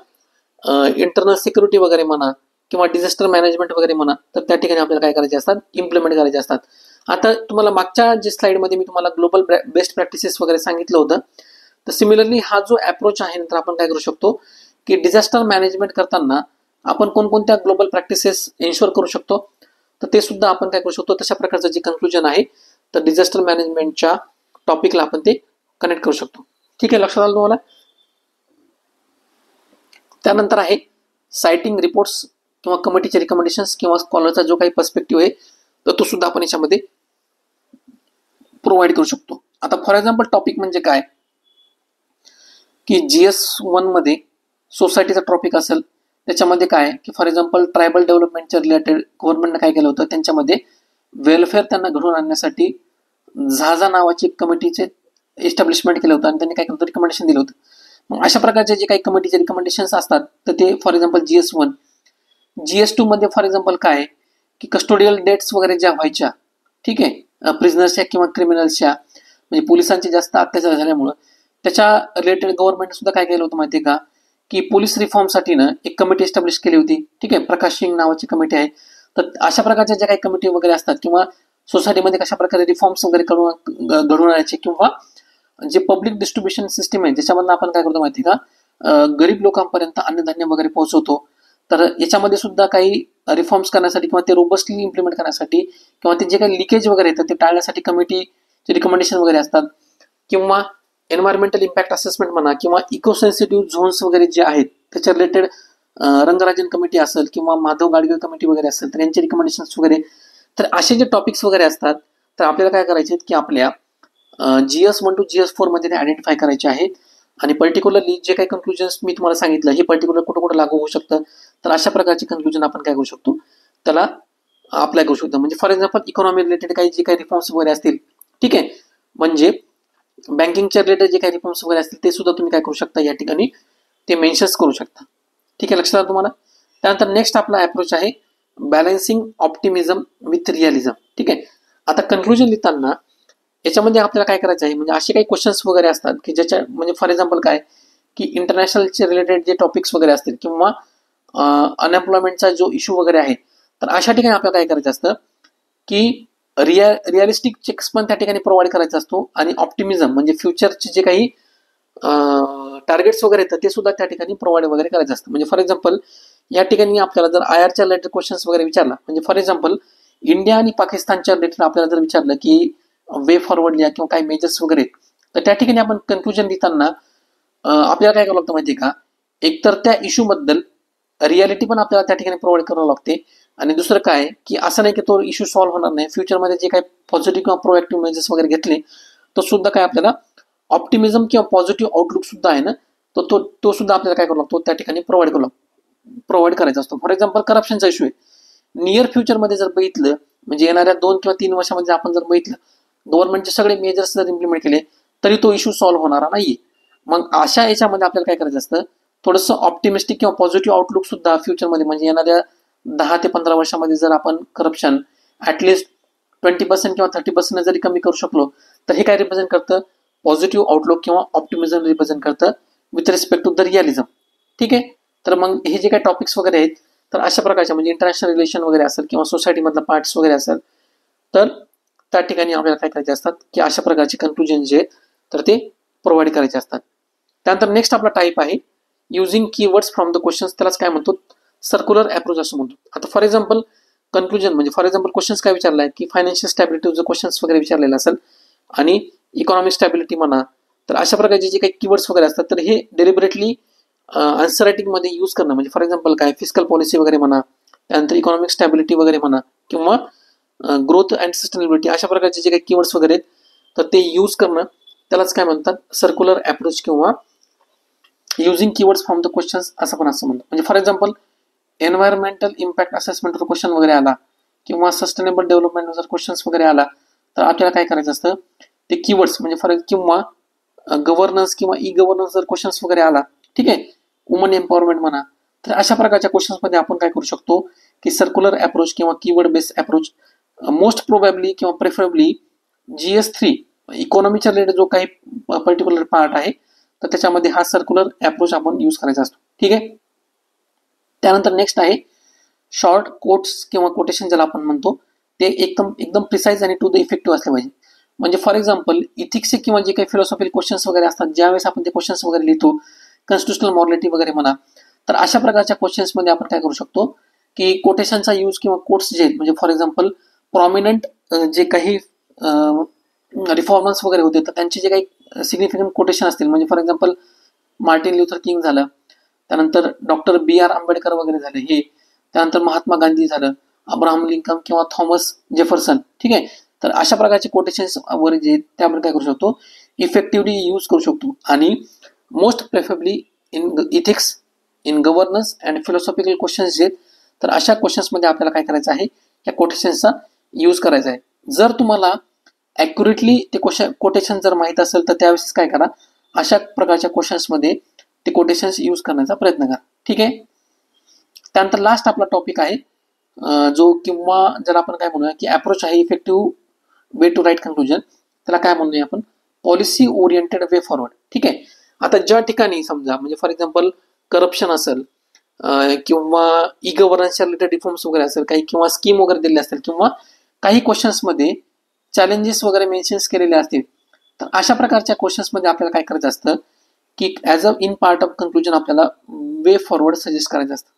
इंटरनल सिक्युरिटी वगैरे म्हणा किंवा डिझास्टर मॅनेजमेंट वगैरे म्हणा, तर त्या ठिकाणी आपल्याला काय करायचे असतात, इम्प्लिमेंट करायचे असतात. आता तुम्हाला मागच्या जे स्लाइडमध्ये मी तुम्हाला ग्लोबल बेस्ट प्रॅक्टिसेस वगैरे सांगितलं होतं, तर सिमिलरली हा जो अप्रोच आहे तर आपण काय करू शकतो की डिझास्टर मॅनेजमेंट करताना आपण कोणकोणत्या ग्लोबल प्रॅक्टिसेस एन्श्योर करू शकतो, तर ते सुद्धा आपण काय करू शकतो, तशा प्रकारचं जे कन्क्लुजन आहे तर डिझास्टर मॅनेजमेंटच्या टॉपिकला आपण ते कनेक्ट करू शकतो. ठीक आहे, लक्षात आलं तुम्हाला. त्यानंतर आहे सायटिंग रिपोर्ट्स किंवा कमिटीचे रिकमेंडेशन्स किंवा स्कॉलरचा जो काही पर्स्पेक्टिव्ह आहे तर तो सुद्धा आपण याच्यामध्ये प्रोव्हाइड करू शकतो. आता फॉर एक्झाम्पल टॉपिक म्हणजे काय की GS1 मध्ये सोसायटीचा टॉपिक असेल, त्याच्यामध्ये काय की फॉर एक्झाम्पल ट्रायबल डेव्हलपमेंटच्या रिलेटेड गव्हर्नमेंटने काय केलं होतं, त्यांच्यामध्ये वेलफेअर त्यांना घडवून आणण्यासाठी झाझा नावाची कमिटीचे एस्टॅब्लिशमेंट केलं होतं आणि त्यांनी काय केलं रिकमेंडेशन दिलं होतं. मग अशा प्रकारचे जे काही कमिटीचे रिकमेंडेशन्स असतात तर ते फॉर एक्झाम्पल GS1, GS2 मध्ये फॉर एक्झाम्पल काय की कस्टोडियल डेट्स वगैरे ज्या व्हायच्या, ठीक आहे, प्रिझनर्सच्या किंवा क्रिमिनल्सच्या म्हणजे पोलिसांचे जास्त अत्याचार झाल्यामुळं त्याच्या रिलेटेड गव्हर्नमेंट सुद्धा काय केलं होतं माहिती आहे का की पोलीस रिफॉर्मसाठी ना एक कमिटी एस्टॅब्लिश केली होती. ठीक आहे, प्रकाश सिंग नावाची कमिटी आहे. तर अशा प्रकारच्या ज्या काही कमिटी वगैरे असतात किंवा सोसायटीमध्ये कशा प्रकारे रिफॉर्म्स वगैरे घडवून आणायचे किंवा जे पब्लिक डिस्ट्रीब्युशन सिस्टीम आहे ज्याच्यामधून आपण काय करतो माहिती का, गरीब लोकांपर्यंत अन्नधान्य वगैरे पोहोचवतो, तर याच्यामध्ये सुद्धा काही रिफॉर्म्स करण्यासाठी किंवा ते रोबस्टली इम्प्लिमेंट करण्यासाठी किंवा ते जे काही लिकेज वगैरे येतात ते टाळण्यासाठी कमिटीचे रिकमेंडेशन वगैरे असतात किंवा एन्व्हायरमेंटल इम्पॅक्ट असेसमेंट म्हणा किंवा इको सेन्सिटिव्ह झोन्स वगैरे जे आहेत त्याच्या रिलेटेड रंगराजन कमिटी असेल किंवा माधव गाडगीळ कमिटी वगैरे असेल तर यांचे रिकमेंडेशन्स वगैरे, तर असे जे टॉपिक्स वगैरे असतात तर आपल्याला काय करायचे की आपल्या GS1 to GS4 मध्ये ते आयडेंटिफाय करायचे आहेत आणि पर्टिक्युलरली जे काही कन्क्लुजन्स मी तुम्हाला सांगितलं हे पर्टिक्युलर कुठं कुठं लागू होऊ शकतं, तर अशा प्रकारचे कन्क्लुजन आपण काय करू शकतो त्याला अप्लाय करू शकतो. म्हणजे फॉर एक्झाम्पल इकॉनॉमी रिलेटेड काही जे काही रिफॉर्म्स वगैरे असतील, ठीक आहे, म्हणजे बँकिंगच्या रिलेटेड जे काही रिफॉर्म्स वगैरे असतील ते सुद्धा तुम्ही काय करू शकता या ठिकाणी ते मेन्शन्स करू शकता. ठीक आहे, लक्षात आलं तुम्हाला. त्यानंतर नेक्स्ट आपला अप्रोच आहे बॅलन्सिंग ऑप्टिमिझम विथ रिअलिझम. ठीक आहे, आता कन्क्लुजन लिहिताना याच्यामध्ये आपल्याला काय करायचं आहे म्हणजे असे काही क्वेश्चन्स वगैरे असतात की ज्याच्या म्हणजे फॉर एक्झाम्पल काय की इंटरनॅशनलचे रिलेटेड जे टॉपिक्स वगैरे असतील किंवा अनएम्प्लॉयमेंटचा जो इश्यू वगैरे आहे, तर अशा ठिकाणी आपल्याला काय करायचं असतं की रिअलिस्टिक चेक्स पण त्या ठिकाणी प्रोव्हाइड करायचा असतो आणि ऑप्टिमिझम म्हणजे फ्युचरचे जे काही टार्गेट्स वगैरे येतात ते सुद्धा त्या ठिकाणी प्रोव्हाइड वगैरे करायचं असतं. म्हणजे फॉर एक्झाम्पल या ठिकाणी आपल्याला जर IRच्या रिलेटेड क्वेश्चन्स वगैरे विचारला, म्हणजे फॉर एक्झाम्पल इंडिया आणि पाकिस्तानच्या रिलेटेड आपल्याला जर विचारलं की वे फॉरवर्ड लिहा किंवा काही मेजर्स वगैरे, तर त्या ठिकाणी आपण कन्क्लुजन देताना आपल्याला काय करावं लागतं माहिती का, एकतर त्या इश्यू बद्दल रियालिटी पण आपल्याला त्या ठिकाणी प्रोव्हाइड करावं लागते आणि दुसरं काय की असं नाही की तो इश्यू सॉल्व्ह होणार नाही, फ्युचरमध्ये जे काही पॉझिटिव्ह किंवा प्रोएक्टिव्ह मेजर्स वगैरे घेतले तो सुद्धा काय आपल्याला ऑप्टिमिझम किंवा पॉझिटिव्ह आउटलुक सुद्धा आहे ना, तो सुद्धा आपल्याला काय करावं लागतो त्या ठिकाणी प्रोव्हाइड करायचा असतो. फॉर एक्झाम्पल करप्शनचा इश्यू आहे, नियर फ्युचरमध्ये जर बघितलं म्हणजे येणाऱ्या 2 किंवा 3 वर्षामध्ये आपण जर बघितलं गव्हर्नमेंटचे सगळे मेजर्स जर इम्प्लिमेंट केले तरी तो इश्यू सॉल्व्ह होणारा नाहीये. मग अशा याच्यामध्ये आपल्याला काय करायचं असतं, थोडंसं ऑप्टिमिस्टिक किंवा पॉझिटिव्ह आउटलुक सुद्धा फ्युचरमध्ये म्हणजे येणाऱ्या 10 ते 15 वर्षामध्ये जर आपण करप्शन ऍटलिस्ट 20% किंवा 30% जरी कमी करू शकलो तर हे काय रिप्रेझेंट करतं, पॉझिटिव्ह आउटलुक किंवा ऑप्टिमिझम रिप्रेझेंट करतं with respect to the realism. ठीक आहे, तर मग हे जे काही टॉपिक्स वगैरे आहेत तर अशा प्रकारच्या म्हणजे इंटरनॅशनल रिलेशन वगैरे असेल किंवा सोसायटीमधला पार्ट्स वगैरे असेल तर त्या ठिकाणी आपल्याला काय करायचे असतात की अशा प्रकारचे कन्क्लुजन जे तर ते प्रोव्हाइड करायचे असतात. त्यानंतर नेक्स्ट आपला टाईप आहे using keywords from the questions, त्यालाच काय म्हणतो सर्क्युलर अप्रोच असं म्हणतो. आता फॉर एक्झाम्पल कन्क्लुजन म्हणजे फॉर एक्झाम्पल क्वेश्चन्स काय विचारलाय की फायनान्शियल स्टॅबिलिटी जो क्वेश्चन्स वगैरे विचारलेला असेल आणि इकॉनॉमिक स्टॅबिलिटी म्हणा, तर अशा प्रकारचे जे काही कीवर्ड्स वगैरे असतात तर हे डेलिबरेटली आन्सर रायटिंगमध्ये यूज करणं म्हणजे फॉर एक्झाम्पल काय फिस्कल पॉलिसी वगैरे म्हणा, त्यानंतर इकॉनॉमिक स्टॅबिलिटी वगैरे म्हणा किंवा ग्रोथ अँड सस्टेनेबिलिटी अशा प्रकारचे जे काही कीवर्ड्स वगैरे आहेत तर ते यूज करणं त्यालाच काय म्हणतात सर्क्युलर अप्रोच किंवा using keywords from the questions असं पण असं म्हणतात. म्हणजे फॉर एक्झाम्पल एन्व्हायरमेंटल इम्पॅक्ट असेसमेंटवर क्वेश्चन वगैरे आला किंवा सस्टेनेबल डेव्हलपमेंट जर क्वेश्चन्स वगैरे आला तर आपल्याला काय करायचं असतं ते कीवर्ड्स म्हणजे फॉर किंवा गव्हर्नन्स किंवा ई गव्हर्नन्स जर क्वेश्चन्स वगैरे आला ठीक आहे वुमन एम्पॉवरमेंट म्हणा तर अशा प्रकारच्या क्वेश्चन्समध्ये आपण काय करू शकतो की सर्क्युलर अप्रोच किंवा keyword based approach most probably किंवा प्रेफरेबली GS3 इकॉनॉमीच्या रिलेटेड जो काही पर्टिक्युलर पार्ट आहे तर त्याच्यामध्ये हा सर्क्युलर अप्रोच आपण यूज करायचा असतो. ठीक आहे. त्यानंतर नेक्स्ट आहे शॉर्ट कोट्स किंवा कोटेशन ज्याला आपण म्हणतो ते एकदम प्रिसाइज आणि टू द इफेक्टिव्ह असले पाहिजे. म्हणजे फॉर एक्झाम्पल इथिक्सचे किंवा जे काही फिलॉसॉफिकल क्वेश्चन्स वगैरे असतात ज्यावेळेस आपण ते क्वेश्चन्स वगैरे लिहितो कॉन्स्टिट्युशनल मॉरलिटी वगैरे म्हणा तर अशा प्रकारच्या क्वेश्चन्समध्ये आपण काय करू शकतो की कोटेशनचा यूज किंवा कोट्स जे आहेत म्हणजे फॉर एक्झाम्पल प्रॉमिनंट जे काही रिफॉर्मर्स वगैरे होते तर त्यांचे जे काही सिग्निफिकंट कोटेशन असतील म्हणजे for example Martin Luther king झालं त्यानंतर डॉक्टर BR आंबेडकर वगैरे झाले हे त्यानंतर महात्मा गांधी झालं अब्राहम लिंकन किंवा थॉमस जेफरसन ठीक आहे तर अशा प्रकारचे कोटेशन्स वर जे त्यावर काय करू शकतो इफेक्टिव्हली यूज करू शकतो. आणि most preferably in ethics in governance and philosophical questions जे तर अशा क्वेश्चन्समध्ये आपल्याला काय करायचं आहे या कोटेशन्सचा यूज करायचा आहे. जर तुम्हाला ॲक्युरेटली ते कोटेशन जर माहीत असेल तर त्यावेळेस काय करा अशा प्रकारच्या क्वेश्चन्समध्ये ते कोटेशन्स यूज करण्याचा प्रयत्न करा. ठीक आहे. त्यानंतर लास्ट आपला टॉपिक आहे जो किंवा जर आपण काय म्हणूया की अप्रोच आहे effective way to write conclusion त्याला काय म्हणूया आपण पॉलिसी ओरिएंटेड वे फॉरवर्ड. ठीक आहे. आता ज्या ठिकाणी समजा म्हणजे फॉर एक्झाम्पल करप्शन असेल किंवा ई गव्हर्नन्सच्या रिलेटेड रिफॉर्म्स वगैरे असेल काही किंवा स्कीम वगैरे दिले असतील किंवा काही क्वेश्चन्समध्ये चॅलेंजेस वगैरे मेन्शन्स केलेले असतील तर अशा प्रकारच्या क्वेश्चन्समध्ये आपल्याला काय करायचं असतं की as a in part of conclusion आपल्याला वे फॉरवर्ड सजेस्ट करायचं असतं.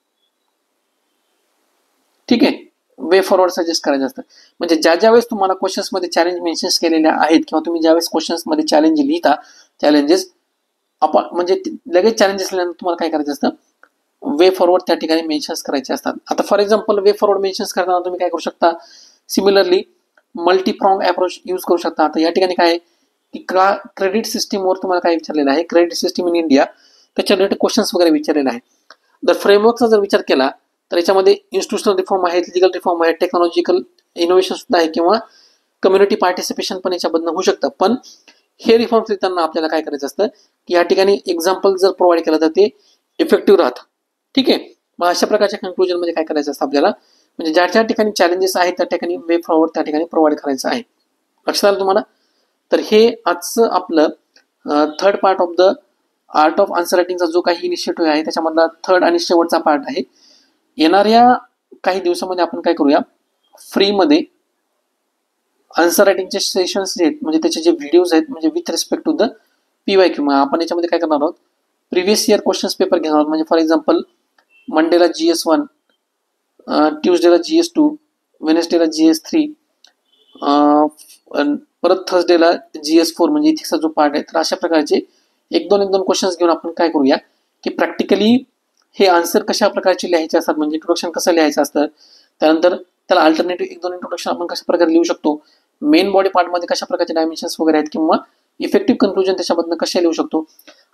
ठीक आहे. वे फॉरवर्ड सजेस्ट करायचं असतं म्हणजे ज्या वेळेस तुम्हाला क्वेश्चन्समध्ये चॅलेंज मेन्शन्स केलेल्या आहेत किंवा तुम्ही ज्यावेळेस क्वेश्चन्समध्ये चॅलेंज लिहिता चॅलेंजेस आपण म्हणजे लगेच चॅलेंजेस लिहिल्यानंतर तुम्हाला काय करायचं असतं वे फॉरवर्ड त्या ठिकाणी मेन्शन्स करायचे असतात. आता for example way forward mentions करताना तुम्ही काय करू शकता सिमिलरली मल्टीप्रॉंग अप्रोच यूज करू शकता. आता या ठिकाणी काय आहे की क्रेडिट सिस्टीमवर तुम्हाला काय विचारलेलं आहे क्रेडिट सिस्टीम इन इंडिया त्याच्या रिलेटेड क्वेश्चन्स वगैरे विचारलेले आहे. जर फ्रेमवर्कचा जर विचार केला तर याच्यामध्ये इन्स्टिट्यूशनल रिफॉर्म आहेत लिगल रिफॉर्म आहे टेक्नॉलॉजिकल इनोव्हेशन सुद्धा आहे किंवा कम्युनिटी पार्टिसिपेशन पण याच्यामधनं होऊ शकतं. पण हे रिफॉर्म्स लिहिताना आपल्याला काय करायचं असतं की या ठिकाणी एक्झाम्पल जर प्रोव्हाइड केलं तर ते इफेक्टिव्ह राहतं. ठीक आहे. मग अशा प्रकारच्या कन्क्लुजनमध्ये काय करायचं असतं आपल्याला म्हणजे ज्या ठिकाणी चॅलेंजेस आहेत त्या ठिकाणी वे फॉरवर्ड त्या ठिकाणी प्रोव्हाइड करायचं आहे. लक्षात आलं तुम्हाला. तर हे आजचं आपलं third part of the art of answer रायटिंगचा जो काही इनिशिएटिव्ह आहे त्याच्यामधला थर्ड आणि शेवटचा पार्ट आहे. येणाऱ्या काही दिवसामध्ये आपण काय करूया फ्रीमध्ये आन्सर रायटिंगचे सेशन्स जे आहेत म्हणजे त्याचे जे व्हिडिओज आहेत म्हणजे with respect to the PYQ आपण याच्यामध्ये काय करणार आहोत प्रिव्हियस इयर क्वेश्चन्स पेपर घेणार आहोत. म्हणजे for example Mandela GS1 ट्यूजडेला GS2 वेनेसडेला GS3 परत थर्सडेला GS4 म्हणजे इथिक्सचा जो पार्ट आहे तर अशा प्रकारचे एक दोन क्वेश्चन्स घेऊन आपण काय करूया की प्रॅक्टिकली हे आन्सर कशा प्रकारचे लिहायचे असतात म्हणजे इंट्रोडक्शन कसं लिहायचं असतं त्यानंतर त्याला अल्टरनेटिव्ह एक दोन इंट्रोडक्शन आपण कशा प्रकारे लिहू शकतो मेन बॉडी पार्टमध्ये कशा प्रकारचे डायमेन्शन्स वगैरे आहेत किंवा इफेक्टिव्ह कन्क्लुजन त्याच्यामधनं कशा लिहू शकतो.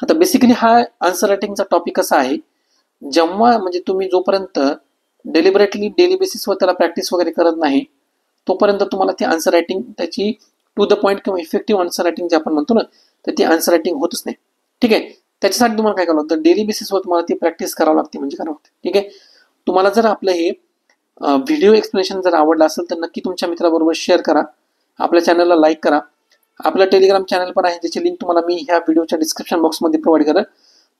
आता बेसिकली हा आन्सर रायटिंगचा टॉपिक कसा आहे जेव्हा म्हणजे तुम्ही जोपर्यंत डेलिबरेटली डेली बेसिसवर त्याला प्रॅक्टिस वगैरे करत नाही तोपर्यंत तुम्हाला ती आन्सर रायटिंग त्याची टू द पॉईंट किंवा इफेक्टिव्ह आन्सर रायटिंग जे आपण म्हणतो ना तर ती आन्सर रायटिंग होतच नाही. ठीक आहे. त्याच्यासाठी तुम्हाला काय करावं लागतं डेली बेसिसवर तुम्हाला ती प्रॅक्टिस करावं लागते म्हणजे करावं लागते. ठीक आहे. तुम्हाला जर आपलं हे व्हिडिओ एक्सप्लेनेशन जर आवडलं असेल तर नक्की तुमच्या मित्राबरोबर शेअर करा आपल्या चॅनलला लाईक करा. आपलं टेलिग्राम चॅनल पण आहे ज्याची लिंक तुम्हाला मी ह्या व्हिडिओच्या डिस्क्रिप्शन बॉक्समध्ये प्रोव्हाइड करेन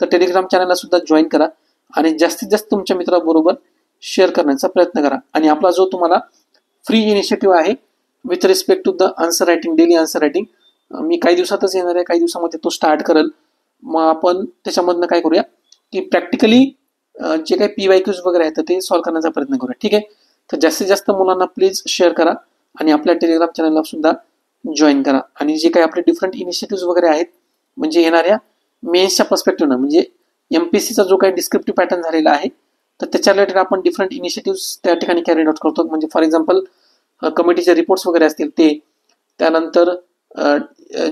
तर टेलिग्राम चॅनलला सुद्धा जॉईन करा आणि जास्तीत जास्त तुमच्या मित्राबरोबर शेअर करण्याचा प्रयत्न करा. आणि आपला जो तुम्हाला फ्री इनिशिएटिव्ह आहे with respect to the answer writing daily answer writing मी काही दिवसातच येणार आहे काही दिवसामध्ये तो स्टार्ट करेल. मग आपण त्याच्यामधनं काय करूया की प्रॅक्टिकली जे काही PYQs वगैरे आहेत ते सॉल्व्ह करण्याचा प्रयत्न करूया. ठीक आहे. तर जास्तीत जास्त मुलांना प्लीज शेअर करा आणि आपल्या टेलिग्राम चॅनलला सुद्धा जॉईन करा. आणि जे काही आपले डिफरंट इनिशिएटिव्ह वगैरे आहेत म्हणजे येणाऱ्या मेन्सच्या पर्स्पेक्टिव्हनं म्हणजे MPSCचा जो काही डिस्क्रिप्टिव्ह पॅटर्न झालेला आहे तर त्याच्या रिलेटेड आपण डिफरंट इनिशिएटिव्ह त्या ठिकाणी कॅरी आउट करतो. म्हणजे फॉर एक्झाम्पल कमिटीचे रिपोर्ट्स वगैरे असतील ते, त्यानंतर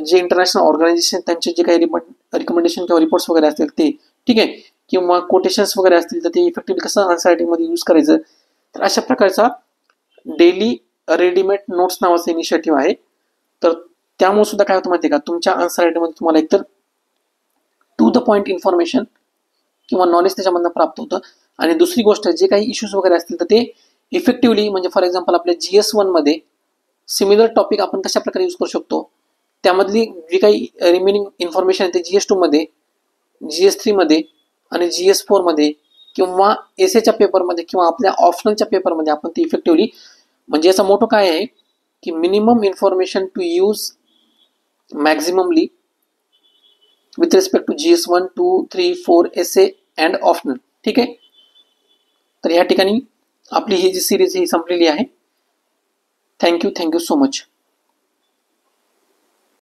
जे इंटरनॅशनल ऑर्गनायझेशन त्यांचे जे काही रिकमेंडेशन किंवा रिपोर्ट्स वगैरे असतील ते, ठीक आहे, किंवा कोटेशन्स वगैरे असतील तर ते इफेक्टिव्हली कसं आन्सर रायटिंगमध्ये यूज करायचं. तर अशा प्रकारचा डेली रेडीमेड नोट्स नावाचा इनिशिएटिव्ह आहे. तर त्यामुळे सुद्धा काय होतं माहिती आहे का, तुमच्या आन्सर रायटिंगमध्ये तुम्हाला एकतर टू द पॉईंट इन्फॉर्मेशन किंवा नॉलेज त्याच्यामधनं प्राप्त होतं. आणि दुसरी गोष्ट, जे काही इश्यूज वगैरे असतील तर ते इफेक्टिव्हली, म्हणजे फॉर एक्झाम्पल आपल्या GS1 मध्ये सिमिलर टॉपिक आपण कशा प्रकारे यूज करू शकतो, त्यामधली जी काही रिमेनिंग इन्फॉर्मेशन आहे ते GS2 मध्ये, GS3 मध्ये आणि GS4 मध्ये किंवा एसएच्या पेपरमध्ये किंवा आपल्या ऑप्शनलच्या पेपरमध्ये आपण ती इफेक्टिव्हली, म्हणजे याचा मोठं काय आहे की minimum information to use maximally with respect to GS1, 2, 3, 4 essay and optional. ठीक आहे. तर या ठिकाणी आपली ही जी सिरीज ही संपलेली आहे. Thank you so much.